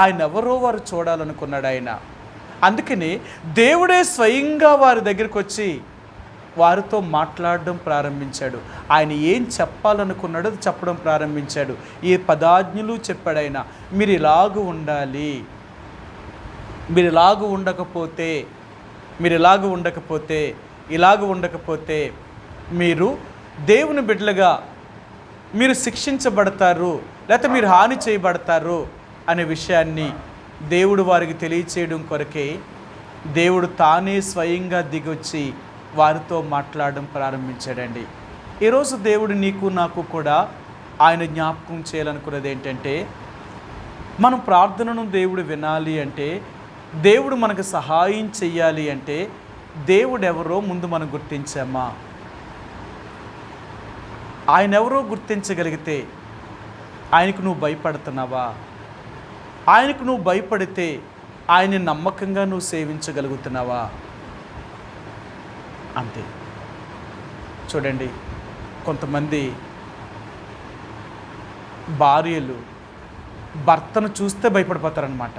ఆయన ఎవరో వారు చూడాలనుకున్నాడు ఆయన. అందుకని దేవుడే స్వయంగా వారి దగ్గరికి వచ్చి వారితో మాట్లాడడం ప్రారంభించాడు. ఆయన ఏం చెప్పాలనుకున్నాడో అది చెప్పడం ప్రారంభించాడు. ఈ పదాజ్ఞలు చెప్పాడు ఆయన. మీరు ఇలాగ ఉండాలి, మీరు ఇలాగ ఉండకపోతే మీరు దేవుని బిడ్డలుగా మీరు శిక్షించబడతారు, లేకపోతే మీరు హాని చేయబడతారు అనే విషయాన్ని దేవుడు వారికి తెలియచేయడం కొరకే దేవుడు తానే స్వయంగా దిగొచ్చి వారితో మాట్లాడడం ప్రారంభించాడండి. ఈరోజు దేవుడు నీకు నాకు కూడా ఆయన జ్ఞాపకం చేయాలనుకున్నది ఏంటంటే, మనం ప్రార్థనను దేవుడు వినాలి అంటే, దేవుడు మనకు సహాయం చెయ్యాలి అంటే, దేవుడు ఎవరో ముందు మనం గుర్తించామా? ఆయన ఎవరో గుర్తించగలిగితే ఆయనకు నువ్వు భయపడుతున్నావా? ఆయనకు నువ్వు భయపడితే ఆయన్ని నమ్మకంగా నువ్వు సేవించగలుగుతున్నావా? అంతే. చూడండి, కొంతమంది భార్యలు భర్తను చూస్తే భయపడిపోతారనమాట.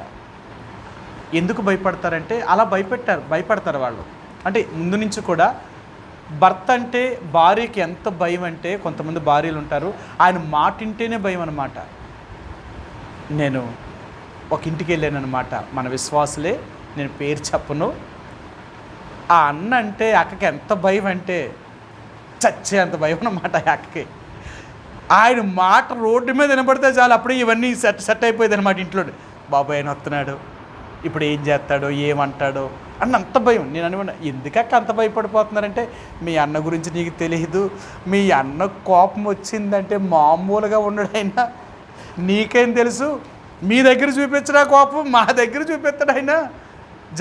ఎందుకు భయపడతారంటే అలా భయపడతారు వాళ్ళు. అంటే ముందు నుంచి కూడా భర్త అంటే భార్యకి ఎంత భయం అంటే, కొంతమంది భార్యలు ఉంటారు ఆయన మాట వింటేనే భయం అన్నమాట. నేను ఒక ఇంటికి వెళ్ళాను అనమాట, మన విశ్వాసులే, నేను పేరు చెప్పను. ఆ అన్న అంటే అక్కకి ఎంత భయం అంటే చచ్చే అంత భయం అన్నమాట అక్కకి. ఆయన మాట రోడ్డు మీద వినపడితే చాలు అప్పుడే ఇవన్నీ సెట్ అయిపోయేది అనమాట ఇంట్లో. బాబాయ్ ఆయన వస్తున్నాడు, ఇప్పుడు ఏం చేస్తాడో ఏమంటాడో అన్న అంత భయం. నేను అనుకున్నా, ఎందుకక్క అంత భయపడిపోతున్నారంటే, మీ అన్న గురించి నీకు తెలియదు, మీ అన్న కోపం వచ్చిందంటే మామూలుగా ఉండడైనా, నీకేం తెలుసు, మీ దగ్గర చూపించడా కోపం, మా దగ్గర చూపిస్తాడు ఆయన.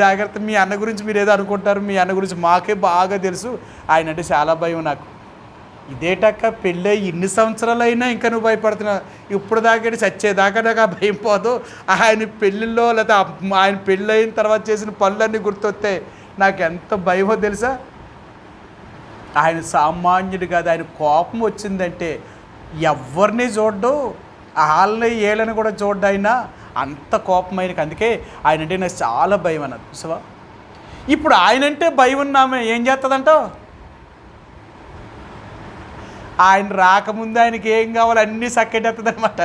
జాగ్రత్త, మీ అన్న గురించి మీరు ఏదో అనుకుంటారు, మీ అన్న గురించి మాకే బాగా తెలుసు, ఆయన అంటే చాలా భయం నాకు. ఇదేటక్క పెళ్ళి ఇన్ని సంవత్సరాలు అయినా ఇంకా నువ్వు భయపడుతున్నావు, ఇప్పుడు దాకా చచ్చేదాకా నాకు ఆ భయం పోదు. ఆయన పెళ్ళిళ్ళో లేదా ఆయన పెళ్ళి అయిన తర్వాత చేసిన పనులన్నీ గుర్తొస్తే నాకు ఎంత భయమో తెలుసా. ఆయన సామాన్యుడు కాదు, ఆయన కోపం వచ్చిందంటే ఎవరిని చూడ్డు, వాళ్ళని ఏళ్ళని కూడా చూడ్డు, ఆయన అంత కోపం ఆయనకి. అందుకే ఆయన అంటే నాకు చాలా భయం అన్నది చూసావా. ఇప్పుడు ఆయనంటే భయం ఉన్నామే ఏం చేస్తుందంటావు? ఆయన రాకముందు ఆయనకి ఏం కావాలో అన్నీ సక్కెట్టేస్తుంది అనమాట.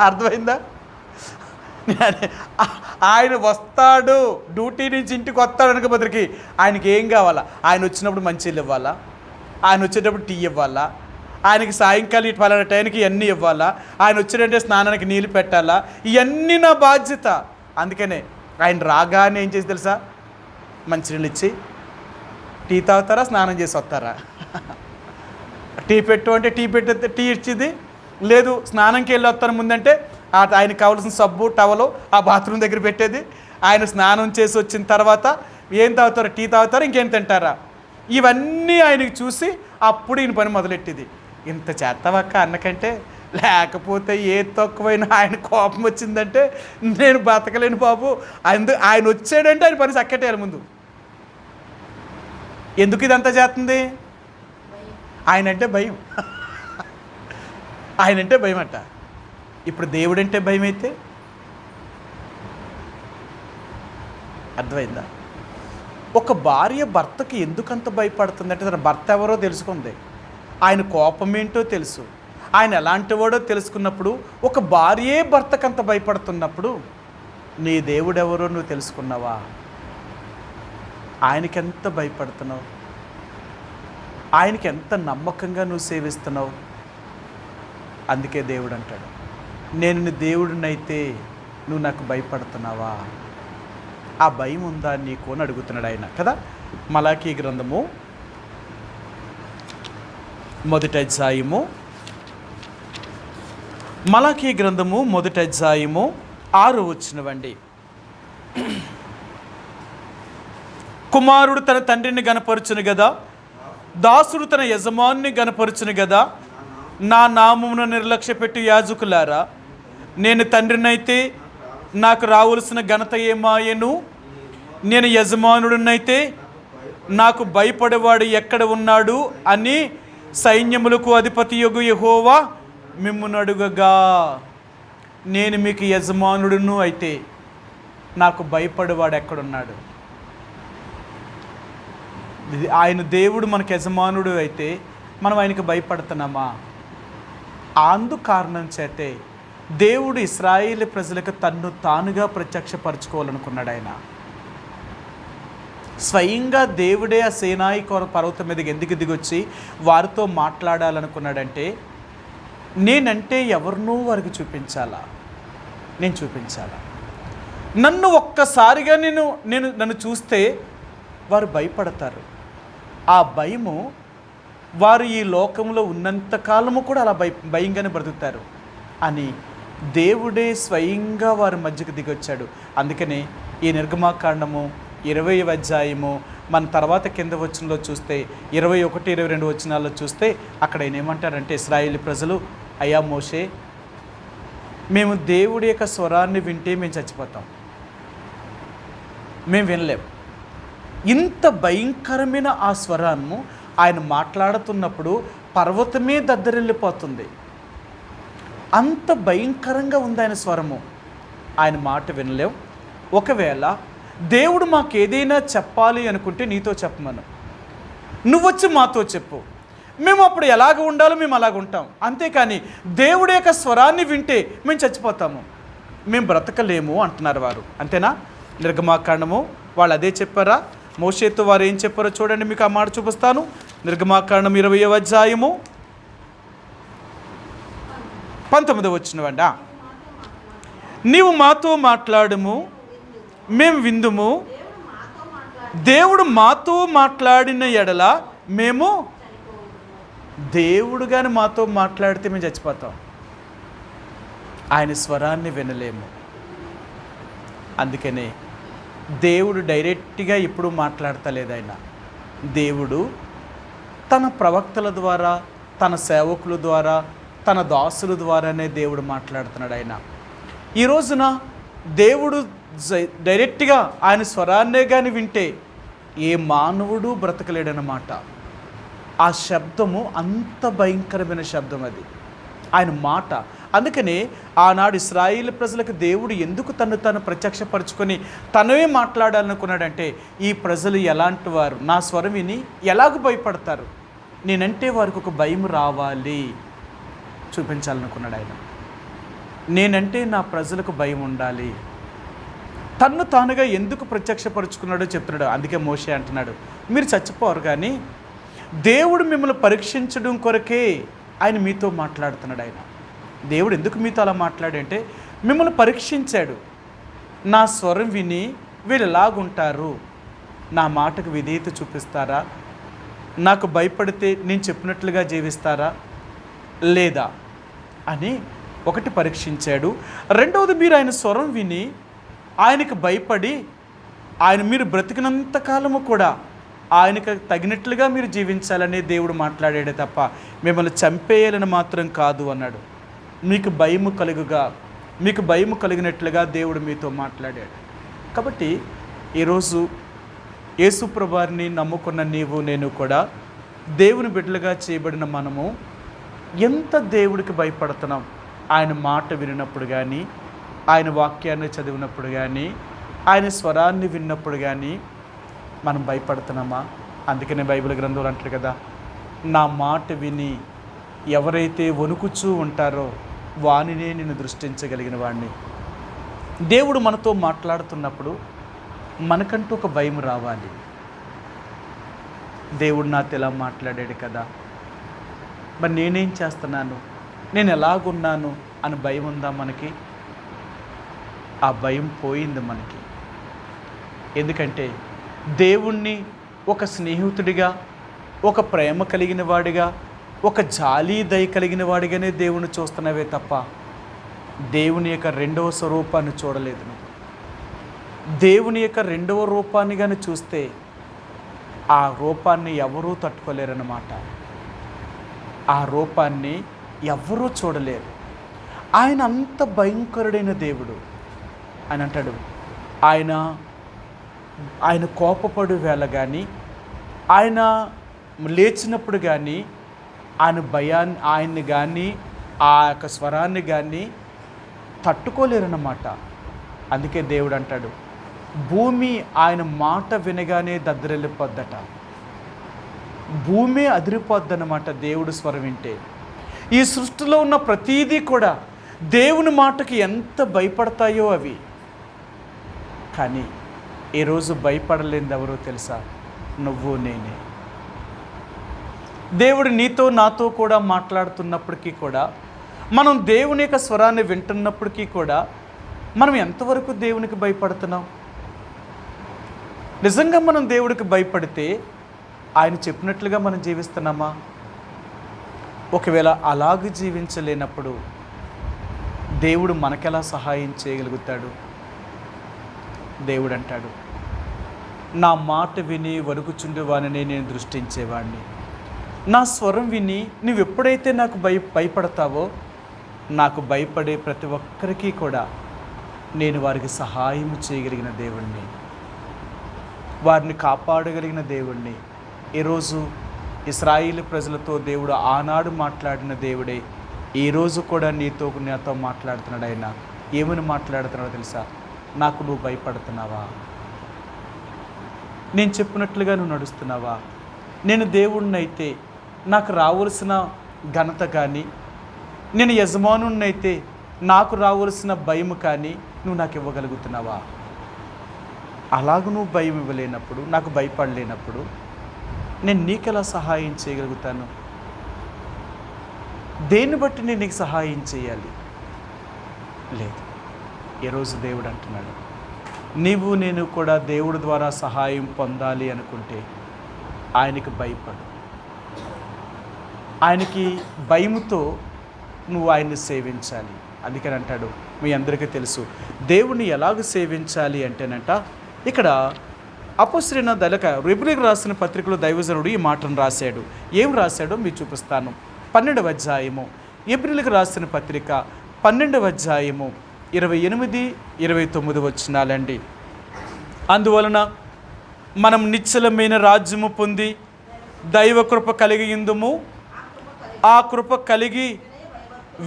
అర్థమైందా? ఆయన వస్తాడు, డ్యూటీ నుంచి ఇంటికి వస్తాడు అనుక బదులుకి ఆయనకి ఏం కావాలా? ఆయన వచ్చినప్పుడు మంచిలు ఇవ్వాలా, ఆయన వచ్చేటప్పుడు టీ ఇవ్వాలా, ఆయనకి సాయంకాలం ఇటు పలానా టైంకి ఇవన్నీ ఇవ్వాలా, ఆయన వచ్చాడంటే స్నానానికి నీళ్ళు పెట్టాలా, ఇవన్నీ నా బాధ్యత. అందుకనే ఆయన రాగానే ఏం చేసి తెలుసా, మంచినీళ్ళు ఇచ్చి టీ తాగుతారా, స్నానం చేసి వస్తారా, టీ పెట్టు అంటే టీ ఇచ్చింది, లేదు స్నానంకి వెళ్ళి వస్తాను ముందంటే ఆయనకు కావాల్సిన సబ్బు టవలు ఆ బాత్రూమ్ దగ్గర పెట్టేది. ఆయన స్నానం చేసి వచ్చిన తర్వాత ఏం తాగుతారో, టీ తాగుతారో, ఇంకేం తింటారా, ఇవన్నీ ఆయనకి చూసి అప్పుడు ఈయన పని మొదలెట్టేది. ఇంత చేస్తావక్క అన్నకంటే, లేకపోతే ఏ తక్కువైనా ఆయన కోపం వచ్చిందంటే నేను బతకలేను బాబు. ఆయన వచ్చాడంటే ఆయన పని సక్కటేయాలి ముందు. ఎందుకు ఇదంతా చేస్తుంది? ఆయనంటే భయం, ఆయనంటే భయం అంట. ఇప్పుడు దేవుడంటే భయం అయితే అర్థమైందా? ఒక భార్య భర్తకి ఎందుకంత భయపడుతుందంటే తన భర్త ఎవరో తెలుసుకుంది, ఆయన కోపం ఏంటో తెలుసు, ఆయన ఎలాంటి వాడో తెలుసుకున్నప్పుడు, ఒక భార్యే భర్తకంత భయపడుతున్నప్పుడు నీ దేవుడెవరో నువ్వు తెలుసుకున్నావా? ఆయనకెంత భయపడుతున్నావు, ఆయనకి ఎంత నమ్మకంగా నువ్వు సేవిస్తున్నావు. అందుకే దేవుడు అంటాడు, నేను నీ దేవుడినైతే నువ్వు నాకు భయపడుతున్నావా? ఆ భయం ఉందా నీకు అని అడుగుతున్నాడు ఆయన కదా. మలాకీ గ్రంథము 1వ అధ్యాయము, మలాకీ గ్రంథము 1వ అధ్యాయము 6వ వచనమండి. కుమారుడు తన తండ్రిని గనపరుచును కదా, దాసుడు తన యజమానుని గనపరుచును కదా. నా నామమును నిర్లక్ష్యపెట్టి యాజకులారా, నేను తండ్రినైతే నాకు రావలసిన ఘనత ఏమాయను? నేను యజమానుడినైతే నాకు భయపడేవాడు ఎక్కడ ఉన్నాడు అని సైన్యములకు అధిపతియగు యెహోవా మిమ్మును అడుగగా, నేను మీకు యజమానుడును అయితే నాకు భయపడేవాడు ఎక్కడున్నాడు? ఆయన దేవుడు మనకు యజమానుడు అయితే మనం ఆయనకు భయపడుతున్నామా? అందు కారణం చేతే దేవుడు ఇశ్రాయేలు ప్రజలకు తన్ను తానుగా ప్రత్యక్షపరచుకోవాలనుకున్నాడు. ఆయన స్వయంగా దేవుడే ఆ సేనాయి పర్వతం మీదకి ఎందుకు దిగొచ్చి వారితో మాట్లాడాలనుకున్నాడంటే, నేనంటే ఎవరినూ వారికి చూపించాలా, నేను చూపించాలా. నన్ను ఒక్కసారిగా నన్ను చూస్తే వారు భయపడతారు. ఆ భయము వారు ఈ లోకంలో ఉన్నంతకాలము కూడా అలా భయంగానే బ్రతుకుతారు అని దేవుడే స్వయంగా వారి మధ్యకు దిగొచ్చాడు. అందుకనే ఈ నిర్గమాకాండము 20వ అధ్యాయము మన తర్వాత కింద వచనంలో చూస్తే 21, 22 వచనాల్లో చూస్తే అక్కడ ఆయన ఏమంటారంటే, ఇశ్రాయేలు ప్రజలు, అయ్యా మోషే, మేము దేవుడి యొక్క స్వరాన్ని వింటే మేము చచ్చిపోతాం, మేము వినలేం. ఇంత భయంకరమైన ఆ స్వరాన్ని ఆయన మాట్లాడుతున్నప్పుడు పర్వతమే దద్దరిల్లిపోతుంది. అంత భయంకరంగా ఉంది ఆయన స్వరము. ఆయన మాట వినలేం. ఒకవేళ దేవుడు మాకు ఏదైనా చెప్పాలి అనుకుంటే నీతో చెప్పమను, నువ్వొచ్చి మాతో చెప్పు, మేము అప్పుడు ఎలాగ ఉండాలో మేము అలాగ ఉంటాం. అంతేకాని దేవుడి యొక్క స్వరాన్ని వింటే మేము చచ్చిపోతాము, మేము బ్రతకలేము అంటున్నారు వారు. అంతేనా? నిర్గమాకాండము వాళ్ళు అదే చెప్పారా? మోషేతో వారు ఏం చెప్పారో చూడండి, మీకు ఆ మాట చూపిస్తాను. నిర్గమాకాండం 20వ అధ్యాయము 19వ వచనం. నీవు మాతో మాట్లాడుము, మేము విందుము. దేవుడు మాతో మాట్లాడిన ఎడల మేము, దేవుడు కానీ మాతో మాట్లాడితే మేము చచ్చిపోతాం, ఆయన స్వరాన్ని వినలేము. అందుకనే దేవుడు డైరెక్ట్గా ఎప్పుడూ మాట్లాడతలేదు. ఆయన దేవుడు తన ప్రవక్తల ద్వారా, తన సేవకుల ద్వారా, తన దాసుల ద్వారానే దేవుడు మాట్లాడుతున్నాడు. ఆయన ఈ రోజున దేవుడు డైరెక్ట్గా ఆయన స్వరాన్నే కానీ వింటే ఏ మానవుడు బ్రతకలేడన్నమాట. ఆ శబ్దము అంత భయంకరమైన శబ్దం అది, ఆయన మాట. అందుకని ఆనాడు ఇశ్రాయేలు ప్రజలకు దేవుడు ఎందుకు తను ప్రత్యక్షపరచుకొని తనవే మాట్లాడాలనుకున్నాడంటే, ఈ ప్రజలు ఎలాంటి వారు, నా స్వరం విని ఎలాగ భయపడతారు, నేనంటే వారికి ఒక భయం రావాలి చూపించాలనుకున్నాడు ఆయన. నేనంటే నా ప్రజలకు భయం ఉండాలి. తన్ను తానుగా ఎందుకు ప్రత్యక్షపరుచుకున్నాడో చెప్తున్నాడు. అందుకే మోషే అంటున్నాడు, మీరు చచ్చిపోరు కానీ దేవుడు మిమ్మల్ని పరీక్షించడం కొరకే ఆయన మీతో మాట్లాడుతున్నాడు. ఆయన దేవుడు ఎందుకు మీతో అలా మాట్లాడంటే మిమ్మల్ని పరీక్షించాడు. నా స్వరం విని వీళ్ళు ఎలాగుంటారు, నా మాటకు విధేయత చూపిస్తారా, నాకు భయపడితే నేను చెప్పినట్లుగా జీవిస్తారా లేదా అని ఒకటి పరీక్షించాడు. రెండవది, మీరు ఆయన స్వరం విని ఆయనకు భయపడి మీరు బ్రతికినంత కాలము కూడా ఆయనకు తగినట్లుగా మీరు జీవించాలని దేవుడు మాట్లాడాడే తప్ప మిమ్మల్ని చంపేయాలని మాత్రం కాదు అన్నాడు. మీకు భయము కలిగినట్లుగా దేవుడు మీతో మాట్లాడాడు. కాబట్టి ఈరోజు యేసు ప్రభువారిని నమ్ముకున్న నీవు నేను కూడా దేవుని బిడ్డలుగా చేయబడిన మనము ఎంత దేవుడికి భయపడుతున్నాం. ఆయన మాట వినినప్పుడు కానీ, ఆయన వాక్యాన్ని చదివినప్పుడు కానీ, ఆయన స్వరాన్ని విన్నప్పుడు కానీ మనం భయపడుతున్నామా? అందుకనే బైబిల్ గ్రంథంలో అంటారు కదా, నా మాట విని ఎవరైతే వణుకుచూ ఉంటారో వానినే నేను దృష్టించగలిగిన వాడిని. దేవుడు మనతో మాట్లాడుతున్నప్పుడు మనకంటూ ఒక భయం రావాలి. దేవుడు నాతో ఎలా మాట్లాడాడు కదా, మరి నేనేం చేస్తున్నాను, నేను ఎలాగున్నాను అని భయం ఉందా మనకి? ఆ భయం పోయింది మనకి. ఎందుకంటే దేవుణ్ణి ఒక స్నేహితుడిగా, ఒక ప్రేమ కలిగిన వాడిగా, ఒక జాలి దయ కలిగిన వాడిగానే దేవుణ్ణి చూస్తున్నావే తప్ప దేవుని యొక్క రెండవ స్వరూపాన్ని చూడలేదు. దేవుని యొక్క రెండవ రూపాన్ని కానీ చూస్తే ఆ రూపాన్ని ఎవరూ తట్టుకోలేరన్నమాట. ఆ రూపాన్ని ఎవరూ చూడలేరు. ఆయన అంత భయంకరుడైన దేవుడు. ఆయన అంటాడు, ఆయన కోపపడు వేళ కానీ, ఆయన లేచినప్పుడు కానీ, ఆయన్ని కానీ, ఆ యొక్క స్వరాన్ని కానీ తట్టుకోలేరన్నమాట. అందుకే దేవుడు అంటాడు, భూమి ఆయన మాట వినగానే దద్దరిల్లిపోద్దట. భూమి అదిరిపోద్దన్నమాట దేవుడు స్వరం వింటే. ఈ సృష్టిలో ఉన్న ప్రతీదీ కూడా దేవుని మాటకి ఎంత భయపడతాయో అవి. కానీ ఈరోజు భయపడలేనిది ఎవరో తెలుసా? నువ్వు నేనే. దేవుడు నీతో నాతో కూడా మాట్లాడుతున్నప్పటికీ కూడా, మనం దేవుని యొక్క స్వరాన్ని వింటున్నప్పటికీ కూడా మనం ఎంతవరకు దేవునికి భయపడుతున్నాం? నిజంగా మనం దేవుడికి భయపడితే ఆయన చెప్పినట్లుగా మనం జీవిస్తున్నామా? ఒకవేళ అలాగ జీవించలేనప్పుడు దేవుడు మనకెలా సహాయం చేయగలుగుతాడు? దేవుడు అంటాడు, నా మాట విని వణుకుచుండేవాడిని నేను దృష్టించేవాడిని. నా స్వరం విని నువ్వు ఎప్పుడైతే నాకు భయపడతావో, నాకు భయపడే ప్రతి ఒక్కరికి కూడా నేను వారికి సహాయం చేయగలిగిన దేవుణ్ణి, వారిని కాపాడగలిగిన దేవుణ్ణి. ఈరోజు ఇశ్రాయేలు ప్రజలతో దేవుడు ఆనాడు మాట్లాడిన దేవుడే ఈరోజు కూడా నాతో మాట్లాడుతున్నాడు. ఆయన ఏమని మాట్లాడుతున్నాడో తెలుసా? నాకు నువ్వు భయపడుతున్నావా? నేను చెప్పినట్లుగా నువ్వు నడుస్తున్నావా? నేను దేవుణ్ణైతే నాకు రావలసిన ఘనత కానీ, నేను యజమానున్నైతే నాకు రావలసిన భయం కానీ నువ్వు నాకు ఇవ్వగలుగుతున్నావా? అలాగ నువ్వు భయం ఇవ్వలేనప్పుడు, నాకు భయపడలేనప్పుడు నేను నీకెలా సహాయం చేయగలుగుతాను? దేన్ని బట్టి నేను నీకు సహాయం చేయాలి? లేదు. ఈరోజు దేవుడు అంటున్నాడు, నీవు నేను కూడా దేవుడి ద్వారా సహాయం పొందాలి అనుకుంటే ఆయనకి భయపడు. ఆయనకి భయముతో నువ్వు ఆయన్ని సేవించాలి. అందుకని అంటాడు, మీ అందరికీ తెలుసు దేవుణ్ణి ఎలాగ సేవించాలి అంటేనంట, ఇక్కడ అపొస్తలుడైన హెబ్రీయులకు రాసిన పత్రికలో దైవజనుడు ఈ మాటను రాశాడు. ఏం రాశాడో మీకు చూపిస్తాను. 12వ అధ్యాయము, హెబ్రీయులకు రాసిన పత్రిక 12వ అధ్యాయము 28, 29 వచనాలండి. అందువలన మనం నిశ్చలమైన రాజ్యము పొంది దైవ కృప కలిగి ఇందుము, ఆ కృప కలిగి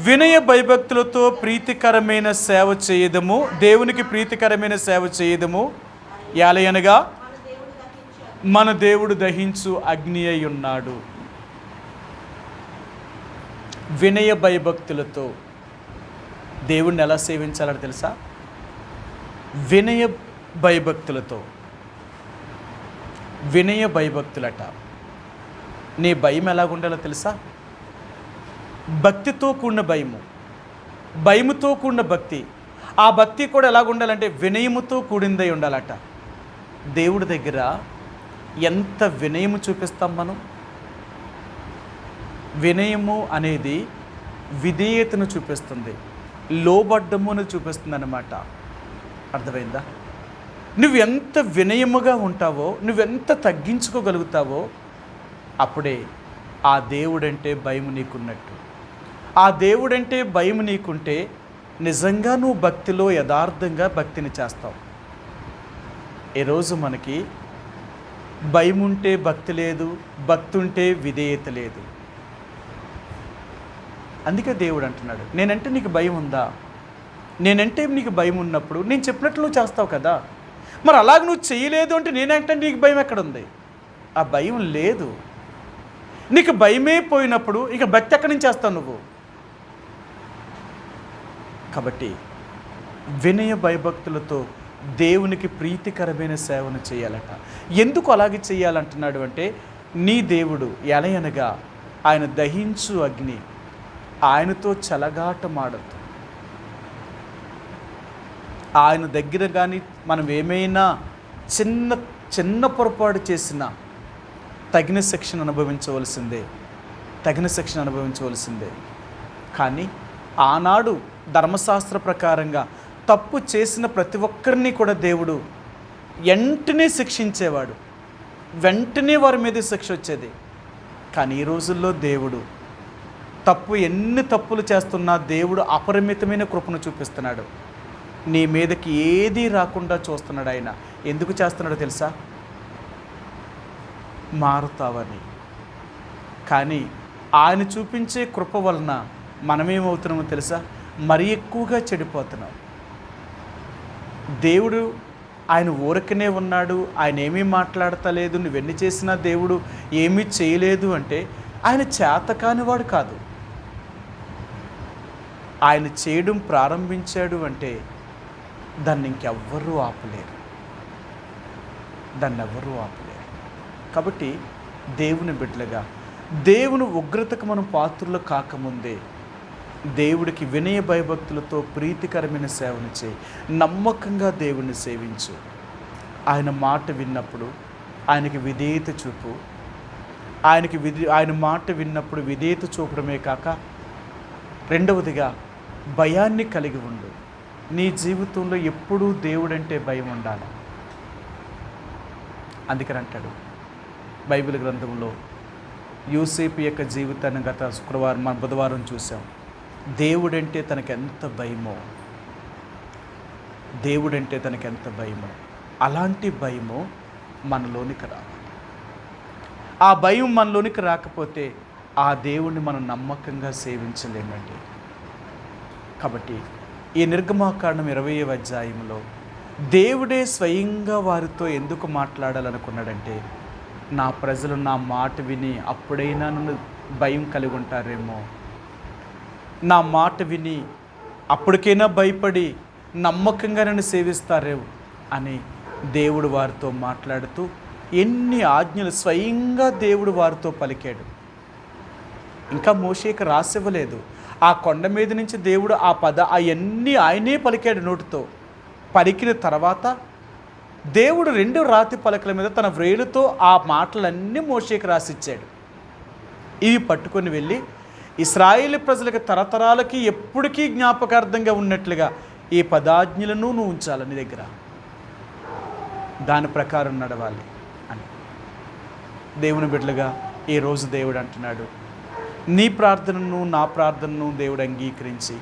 వినయ భయభక్తులతో ప్రీతికరమైన సేవ చేయదము, దేవునికి ప్రీతికరమైన సేవ చేయదము. యాలయనగా మన దేవుడు దహించు అగ్ని అయి ఉన్నాడు. వినయ భయభక్తులతో దేవుణ్ణి ఎలా సేవించాలని తెలుసా? వినయ భయభక్తులతో. వినయ భయభక్తులట. నీ భయం ఎలాగుండాలో తెలుసా? భక్తితో కూడిన భయము, భయముతో కూడిన భక్తి. ఆ భక్తి కూడా ఎలాగుండాలంటే వినయముతో కూడిందై ఉండాలట. దేవుడి దగ్గర ఎంత వినయము చూపిస్తాం మనం? వినయము అనేది విధేయతను చూపిస్తుంది, లోబడ్డమును చూపిస్తుంది అన్నమాట. అర్థమైందా? నువ్వు ఎంత వినయముగా ఉంటావో, నువ్వెంత తగ్గించుకోగలుగుతావో అప్పుడే ఆ దేవుడంటే భయం నీకున్నట్టు. ఆ దేవుడంటే భయం నీకుంటే నిజంగా నువ్వు భక్తిలో యథార్థంగా భక్తిని చేస్తావు. ఈరోజు మనకి భయం ఉంటే భక్తి లేదు, భక్తి ఉంటే విధేయత లేదు. అందుకే దేవుడు అంటున్నాడు, నేనంటే నీకు భయం ఉందా? నేనంటే నీకు భయం ఉన్నప్పుడు నేను చెప్పినట్లు నువ్వు చేస్తావు కదా. మరి అలాగ నువ్వు చేయలేదు అంటే నేనంటే నీకు భయం ఎక్కడుంది? ఆ భయం లేదు. నీకు భయమే పోయినప్పుడు ఇక భక్తి ఎక్కడి నుంచి చేస్తావు నువ్వు? కాబట్టి వినయ భయభక్తులతో దేవునికి ప్రీతికరమైన సేవను చేయాలట. ఎందుకు అలాగే చేయాలంటున్నాడు అంటే, నీ దేవుడు ఎలయనగా ఆయన దహించు అగ్ని, ఆయనతో చెలగాటమాడద్దు. ఆయన దగ్గర కానీ మనం ఏమైనా చిన్న పొరపాటు చేసినా తగిన శిక్షణ అనుభవించవలసిందే. కానీ ఆనాడు ధర్మశాస్త్ర ప్రకారంగా తప్పు చేసిన ప్రతి ఒక్కరిని కూడా దేవుడు వెంటనే శిక్షించేవాడు. వెంటనే వారి మీద శిక్ష వచ్చేది. కానీ ఈ రోజుల్లో దేవుడు ఎన్ని తప్పులు చేస్తున్నా దేవుడు అపరిమితమైన కృపను చూపిస్తున్నాడు. నీ మీదకి ఏదీ రాకుండా చూస్తున్నాడు. ఆయన ఎందుకు చేస్తున్నాడో తెలుసా? మారుతావని. కానీ ఆయన చూపించే కృప వలన మనమేమవుతున్నామో తెలుసా? మరీ ఎక్కువగా చెడిపోతున్నాం. దేవుడు ఆయన ఊరకనే ఉన్నాడు, ఆయన ఏమీ మాట్లాడతలేదు, నువ్వెన్ని చేసినా దేవుడు ఏమీ చేయలేదు అంటే ఆయన చేతకానివాడు కాదు. ఆయన చేయడం ప్రారంభించాడు అంటే దాన్ని ఇంకెవ్వరూ ఆపలేరు. కాబట్టి దేవుని బిడ్డలుగా దేవుని ఉగ్రతకు మనం పాత్రులు కాకముందే దేవుడికి వినయ భయభక్తులతో ప్రీతికరమైన సేవను చేయి. నమ్మకంగా దేవుణ్ణి సేవించు. ఆయన మాట విన్నప్పుడు ఆయనకి విధేయత చూపు. ఆయన మాట విన్నప్పుడు విధేయత చూపడమే కాక రెండవదిగా భయాన్ని కలిగి ఉండు. నీ జీవితంలో ఎప్పుడూ దేవుడంటే భయం ఉండాలి. అందుకని అంటాడు బైబిల్ గ్రంథంలో యోసేపు యొక్క జీవితాన్ని గత బుధవారం చూసాం. దేవుడంటే తనకెంత భయమో అలాంటి భయము మనలోనికి రావాలి. ఆ భయం మనలోనికి రాకపోతే ఆ దేవుణ్ణి మనం నమ్మకంగా సేవించలేమండి. కాబట్టి ఈ నిర్గమాకాండం 20వ అధ్యాయంలో దేవుడే స్వయంగా వారితో ఎందుకు మాట్లాడాలనుకున్నాడంటే, నా ప్రజలు నా మాట విని అప్పుడైనా నన్ను భయం కలిగి ఉంటారేమో, నా మాట విని అప్పటికైనా భయపడి నమ్మకంగా నన్ను సేవిస్తారేమో అని దేవుడు వారితో మాట్లాడుతూ ఎన్ని ఆజ్ఞలు స్వయంగా దేవుడు వారితో పలికాడు. ఇంకా మోషేకి రాసివ్వలేదు. ఆ కొండ మీద నుంచి దేవుడు అవన్నీ ఆయనే పలికాడు నోటితో. పలికిన తర్వాత దేవుడు 2 రాతి పలకల మీద తన వ్రేలుతో ఆ మాటలన్నీ మోషేకి రాసిచ్చాడు. ఇవి పట్టుకొని వెళ్ళి ఇశ్రాయేలు ప్రజలకు తరతరాలకి ఎప్పటికీ జ్ఞాపకార్థంగా ఉన్నట్లుగా ఈ 10 ఆజ్ఞలను నువ్వు ఉంచాలి నీ దగ్గర, దాని ప్రకారం నడవాలి అని. దేవుని బిడ్డలుగా ఈరోజు దేవుడు అంటున్నాడు, నీ ప్రార్థనను నా ప్రార్థనను దేవుడు అంగీకరించి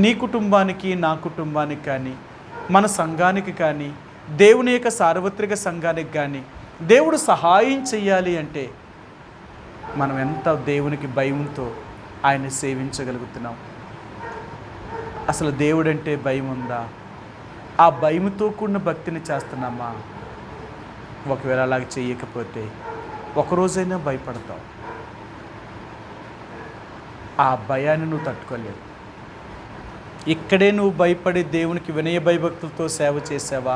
నీ కుటుంబానికి నా కుటుంబానికి కానీ మన సంఘానికి కానీ దేవుని యొక్క సార్వత్రిక సంఘానికి కానీ దేవుడు సహాయం చెయ్యాలి అంటే మనం ఎంత దేవునికి భయంతో ఆయన సేవించగలుగుతున్నాం. అసలు దేవుడంటే భయం ఉందా? ఆ భయంతో కూడిన భక్తిని చేస్తున్నామా? ఒకవేళ అలాగ చేయకపోతే ఒకరోజైనా భయపడతావు. ఆ భయాన్ని నువ్వు తట్టుకోలేవు. ఇక్కడే నువ్వు భయపడి దేవునికి వినయ భయభక్తులతో సేవ చేసావా,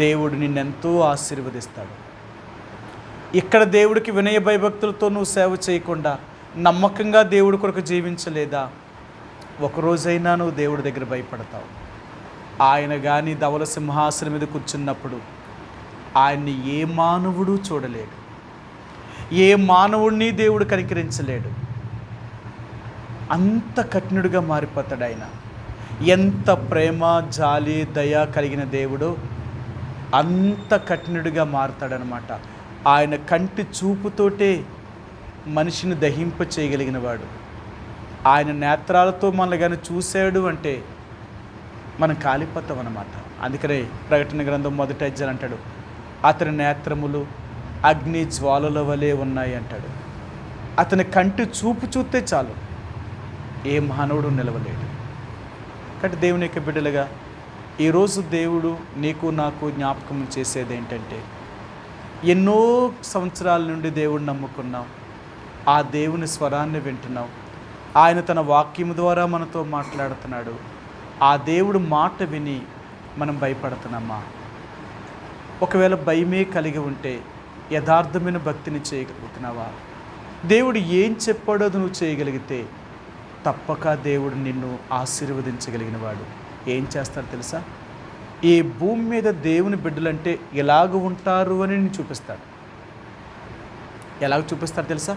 దేవుడు నిన్నెంతో ఆశీర్వదిస్తాడు. ఇక్కడ దేవుడికి వినయ భయభక్తులతో నువ్వు సేవ చేయకుండా నమ్మకంగా దేవుడి కొరకు జీవించలేదా, ఒకరోజైనా నువ్వు దేవుడి దగ్గర భయపడతావు. ఆయన కానీ ధవల సింహాసనం మీద కూర్చున్నప్పుడు ఆయన్ని ఏ మానవుడు చూడలేడు, ఏ మానవుడిని దేవుడు కనికరించలేడు. అంత కఠినుడిగా మారిపోతాడు ఆయన. ఎంత ప్రేమ జాలి దయ కలిగిన దేవుడు అంత కఠినుడిగా మారుతాడనమాట. ఆయన కంటి చూపుతోటే మనిషిని దహింప చేయగలిగిన వాడు. ఆయన నేత్రాలతో మనల్ని కానీ చూశాడు అంటే మనం కాలిపోతాం అన్నమాట. అందుకనే ప్రకటన గ్రంథం 1వ అధ్యాయం అంటాడు, అతని నేత్రములు అగ్ని జ్వాలల వలె ఉన్నాయి అంటాడు. అతని కంటి చూపు చూస్తే చాలు, ఏ మానవుడు నిలవలేడు. కాబట్టి దేవుని యొక్క బిడ్డలుగా ఈరోజు దేవుడు నీకు నాకు జ్ఞాపకం చేసేది ఏంటంటే, ఎన్నో సంవత్సరాల నుండి దేవుడిని నమ్ముకున్నాం, ఆ దేవుని స్వరాన్ని వింటున్నాం, ఆయన తన వాక్యం ద్వారా మనతో మాట్లాడుతున్నాడు. ఆ దేవుడు మాట విని మనం భయపడుతున్నామా? ఒకవేళ భయమే కలిగి ఉంటే యథార్థమైన భక్తిని చేయగలుగుతున్నావా? దేవుడు ఏం చెప్పాడో నువ్వు చేయగలిగితే తప్పక దేవుడు నిన్ను ఆశీర్వదించగలిగిన వాడు. ఏం చేస్తాడు తెలుసా? ఈ భూమి మీద దేవుని బిడ్డలంటే ఎలాగ ఉంటారు అని నేను చూపిస్తాడు. ఎలాగ చూపిస్తాడు తెలుసా?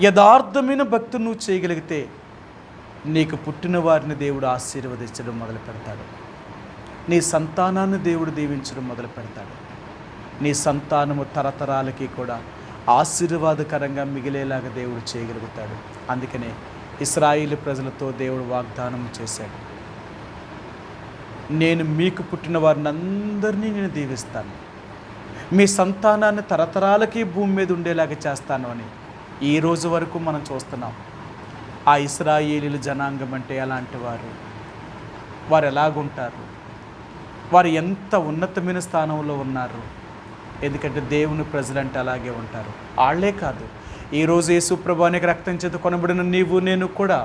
యథార్థమైన భక్తులు నువ్వు చేయగలిగితే నీకు పుట్టిన వారిని దేవుడు ఆశీర్వదించడం మొదలు పెడతాడు. నీ సంతానాన్ని దేవుడు దీవించడం మొదలు పెడతాడు. నీ సంతానము తరతరాలకి కూడా ఆశీర్వాదకరంగా మిగిలేలాగా దేవుడు చేయగలుగుతాడు. అందుకనే ఇశ్రాయేలు ప్రజలతో దేవుడు వాగ్దానం చేశాడు, నేను మీకు పుట్టిన వారిని అందరినీ నేను దీవిస్తాను, మీ సంతానాన్ని తరతరాలకి భూమి మీద ఉండేలాగా చేస్తాను అని. ఈ రోజు వరకు మనం చూస్తున్నాం. ఆ ఇశ్రాయేలీల జనాంగం అంటే అలాంటి వారు ఎలాగుంటారు, వారు ఎంత ఉన్నతమైన స్థానంలో ఉన్నారు. ఎందుకంటే దేవుని ప్రజలంటే అలాగే ఉంటారు. వాళ్ళే కాదు, ఈరోజు యేసు ప్రభువునికి రక్తం చేత కొనబడిన నీవు నేను కూడా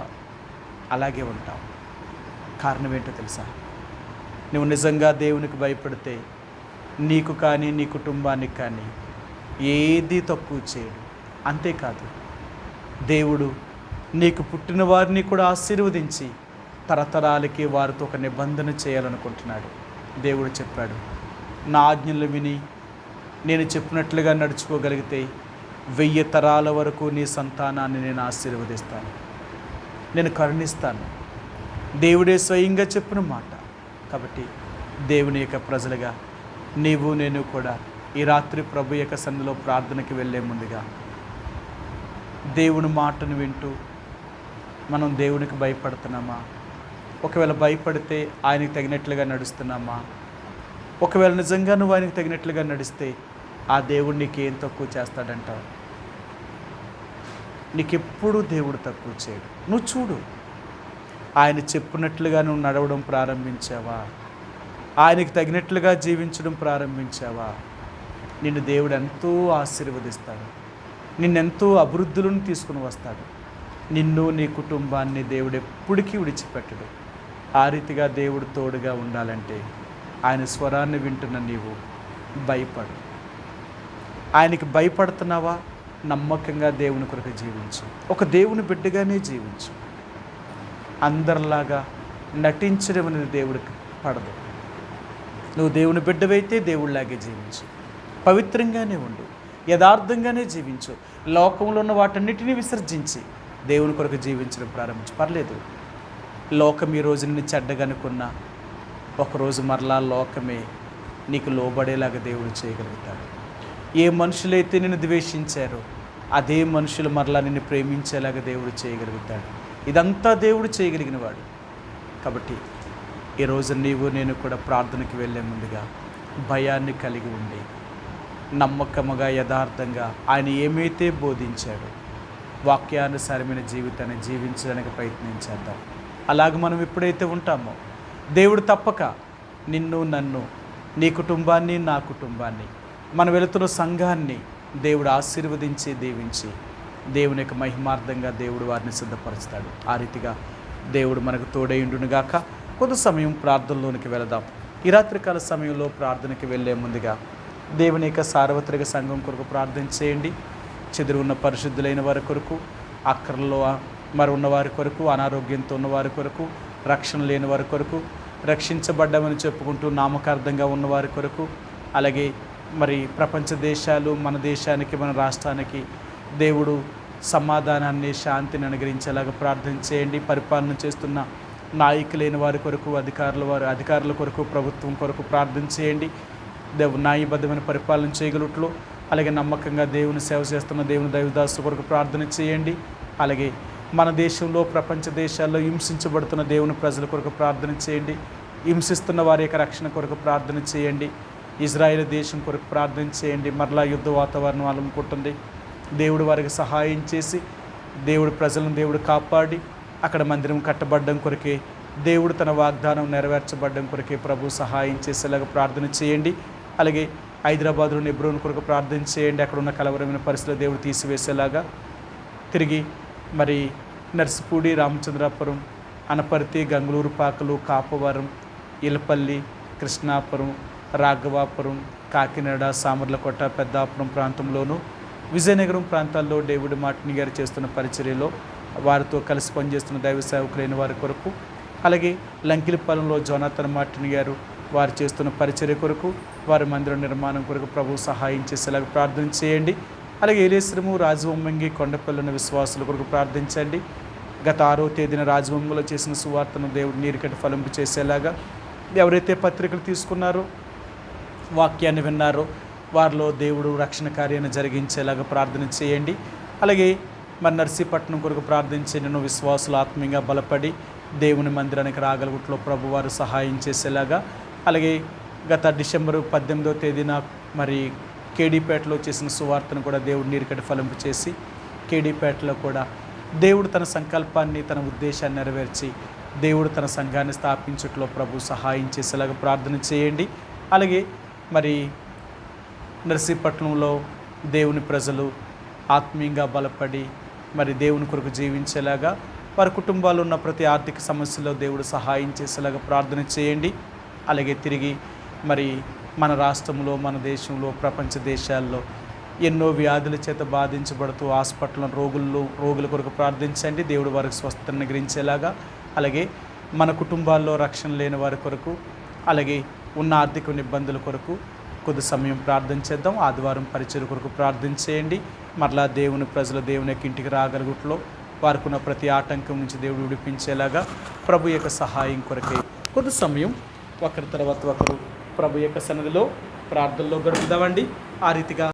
అలాగే ఉంటాం. కారణం ఏంటో తెలుసా? నువ్వు నిజంగా దేవునికి భయపడితే నీకు కానీ నీ కుటుంబానికి కానీ ఏది తక్కువ చేయడు. అంతేకాదు, దేవుడు నీకు పుట్టిన వారిని కూడా ఆశీర్వదించి తరతరాలకి వారితో ఒక నిబంధన చేయాలనుకుంటున్నాడు. దేవుడు చెప్పాడు, నా ఆజ్ఞలు విని నేను చెప్పినట్లుగా నడుచుకోగలిగితే 1000 తరాల వరకు నీ సంతానాన్ని నేను ఆశీర్వదిస్తాను, నేను కరుణిస్తాను. దేవుడే స్వయంగా చెప్పిన మాట. కాబట్టి దేవుని యొక్క ప్రజలుగా నీవు నేను కూడా ఈ రాత్రి ప్రభు యొక్క సన్నిధిలో ప్రార్థనకి వెళ్ళే ముందుగా దేవుని మాటను వింటూ మనం దేవునికి భయపడుతున్నామా? ఒకవేళ భయపడితే ఆయనకి తగినట్లుగా నడుస్తున్నామా? ఒకవేళ నిజంగా నువ్వు ఆయనకి తగినట్లుగా నడిస్తే ఆ దేవుడు నీకేం తక్కువ చేస్తాడంటావు? నీకెప్పుడు దేవుడు తక్కువ చేయడు. నువ్వు చూడు, ఆయన చెప్పినట్లుగా నువ్వు నడవడం ప్రారంభించావా? ఆయనకి తగినట్లుగా జీవించడం ప్రారంభించావా? నిన్ను దేవుడు ఎంతో ఆశీర్వదిస్తాడు, నిన్నెంతో అభివృద్ధులను తీసుకుని వస్తాడు. నిన్ను నీ కుటుంబాన్ని దేవుడు ఎప్పటికీ విడిచిపెట్టడు. ఆ రీతిగా దేవుడు తోడుగా ఉండాలంటే ఆయన స్వరాన్ని వింటున్న నీవు భయపడు. ఆయనకి భయపడుతున్నావా? నమ్మకంగా దేవుని కొరకు జీవించు. ఒక దేవుని బిడ్డగానే జీవించు. అందరిలాగా నటించడం అనేది దేవుడికి పడదు. నువ్వు దేవుని బిడ్డవైతే దేవుడిలాగే జీవించు. పవిత్రంగానే ఉండు, యథార్థంగానే జీవించు. లోకంలో ఉన్న వాటన్నిటినీ విసర్జించి దేవుని కొరకు జీవించడం ప్రారంభించు. పర్లేదు, లోకం ఈరోజు నిన్ను చెడ్డగనుకున్నా ఒకరోజు మరలా లోకమే నీకు లోబడేలాగా దేవుడు చేయగలుగుతాడు. ఏ మనుషులైతే నిన్ను ద్వేషించారో అదే మనుషులు మరలా నిన్ను ప్రేమించేలాగా దేవుడు చేయగలుగుతాడు. ఇదంతా దేవుడు చేయగలిగిన వాడు. కాబట్టి ఈరోజు నీవు నేను కూడా ప్రార్థనకి వెళ్ళే ముందుగా భయాన్ని కలిగి ఉండి నమ్మకముగా యథార్థంగా ఆయన ఏమైతే బోధించాడో వాక్యానుసారమైన జీవితాన్ని జీవించడానికి ప్రయత్నించేద్దాం. అలాగే మనం ఎప్పుడైతే ఉంటామో దేవుడు తప్పక నిన్ను నన్ను నీ కుటుంబాన్ని నా కుటుంబాన్ని మనం వెళుతున్న సంఘాన్ని దేవుడు ఆశీర్వదించి దీవించి దేవుని యొక్క మహిమార్థంగా దేవుడు వారిని సిద్ధపరుస్తాడు. ఆ రీతిగా దేవుడు మనకు తోడైండునుగాక. కొంత సమయం ప్రార్థనలోనికి వెళదాం. ఈ రాత్రికాల సమయంలో ప్రార్థనకి వెళ్ళే ముందుగా దేవుని యొక్క సార్వత్రిక సంఘం కొరకు ప్రార్థన చేయండి. చెదిరి ఉన్న పరిశుద్ధులైన వారి కొరకు, అక్కర్లో మరి ఉన్నవారి కొరకు, అనారోగ్యంతో ఉన్నవారి కొరకు, రక్షణ లేని వారి కొరకు, రక్షించబడ్డామని చెప్పుకుంటూ నామకార్థంగా ఉన్నవారి కొరకు, అలాగే మరి ప్రపంచ దేశాలు, మన దేశానికి మన రాష్ట్రానికి దేవుడు సమాధానాన్ని శాంతిని అనుగ్రహించేలాగా ప్రార్థన చేయండి. పరిపాలన చేస్తున్న నాయకులైన వారి కొరకు, అధికారుల కొరకు, ప్రభుత్వం కొరకు ప్రార్థన చేయండి. న్యాయబద్ధమైన పరిపాలన చేయగలుగుట్లో అలాగే నమ్మకంగా దేవుని సేవ చేస్తున్న దేవుని దైవదాసు కొరకు ప్రార్థన చేయండి. అలాగే మన దేశంలో ప్రపంచ దేశాల్లో హింసించబడుతున్న దేవుని ప్రజల కొరకు ప్రార్థన చేయండి. హింసిస్తున్న వారి యొక్క రక్షణ కొరకు ప్రార్థన చేయండి. ఇజ్రాయేల్ దేశం కొరకు ప్రార్థన చేయండి. మరలా యుద్ధ వాతావరణం అలుముకుంటుంది. దేవుడు వారికి సహాయం చేసి దేవుడు ప్రజలను దేవుడు కాపాడి అక్కడ మందిరం కట్టబడ్డం కొరకే, దేవుడు తన వాగ్దానం నెరవేర్చబడ్డం కొరకే ప్రభు సహాయం చేసేలాగా ప్రార్థన చేయండి. అలాగే హైదరాబాద్లో హెబ్రోన్ కొరకు ప్రార్థన చేయండి. అక్కడ ఉన్న కలవరమైన పరిస్థితులు దేవుడు తీసివేసేలాగా. తిరిగి మరి నర్సిపూడి, రామచంద్రాపురం, అనపర్తి, గంగులూరు పాకలు, కాపవరం, ఇలపల్లి, కృష్ణాపురం, రాఘవాపురం, కాకినాడ, సామర్లకోట, పెద్దాపురం ప్రాంతంలోనూ విజయనగరం ప్రాంతాల్లో డేవిడ్ మార్టిన్ గారు చేస్తున్న పరిచర్యలో వారితో కలిసి పనిచేస్తున్న దైవ సేవకులైన వారి కొరకు, అలాగే లంకిలిపాలెంలో జోనాథన్ మార్టిన్ గారు వారు చేస్తున్న పరిచర్య కొరకు, వారి మందిర నిర్మాణం కొరకు ప్రభు సహాయం చేసేలాగా ప్రార్థన చేయండి. అలాగే ఏలేశ్వరము, రాజవొమ్మంగి, కొండపల్లిన విశ్వాసుల కొరకు ప్రార్థించండి. గత 6వ తేదీన రాజవొమ్మంగిలో చేసిన సువార్తను దేవుడు నీరుకట్టి ఫలింపు చేసేలాగా, ఎవరైతే పత్రికలు తీసుకున్నారో, వాక్యాన్ని విన్నారో, వారిలో దేవుడు రక్షణ కార్యాన్ని జరిగించేలాగా ప్రార్థన చేయండి. అలాగే మరి నర్సీపట్నం కొరకు ప్రార్థించే నేను విశ్వాసులు ఆత్మీయంగా బలపడి దేవుని మందిరానికి రాగలుగుట్లో ప్రభు వారు సహాయం చేసేలాగా, అలాగే గత డిసెంబరు 18వ తేదీన మరి కేడీపేటలో చేసిన సువార్తను కూడా దేవుడు నీరుకటి ఫలింపు చేసి కేడీపేటలో కూడా దేవుడు తన సంకల్పాన్ని, తన ఉద్దేశాన్ని నెరవేర్చి దేవుడు తన సంఘాన్ని స్థాపించుట్లో ప్రభు సహాయం చేసేలాగా ప్రార్థన చేయండి. అలాగే మరి నర్సీపట్నంలో దేవుని ప్రజలు ఆత్మీయంగా బలపడి మరి దేవుని కొరకు జీవించేలాగా, వారి కుటుంబాల్లో ఉన్న ప్రతి ఆర్థిక సమస్యలో దేవుడు సహాయం చేసేలాగా ప్రార్థన చేయండి. అలాగే తిరిగి మరి మన రాష్ట్రంలో, మన దేశంలో, ప్రపంచ దేశాల్లో ఎన్నో వ్యాధుల చేత బాధించబడుతూ హాస్పిటల్లో రోగుల కొరకు ప్రార్థించండి. దేవుడు వారికి స్వస్థతను అనుగ్రహించేలాగా, అలాగే మన కుటుంబాల్లో రక్షణ లేని వారి కొరకు, అలాగే ఉన్న ఆర్థిక ఇబ్బందుల కొరకు కొద్ది సమయం ప్రార్థన చేద్దాం. ఆదివారం పరిచర్య కొరకు ప్రార్థన చేయండి. మరలా దేవుని ప్రజలు దేవుని యొక్క ఇంటికి రాగలుగుట్లో వారికి ఉన్న ప్రతి ఆటంకం నుంచి దేవుడు విడిపించేలాగా ప్రభు యొక్క సహాయం కొరకై కొద్ది సమయం ఒకరి తర్వాత ఒకరు ప్రభు యొక్క సన్నిధిలో ప్రార్థనలో గడుపుదామండి. ఆ రీతిగా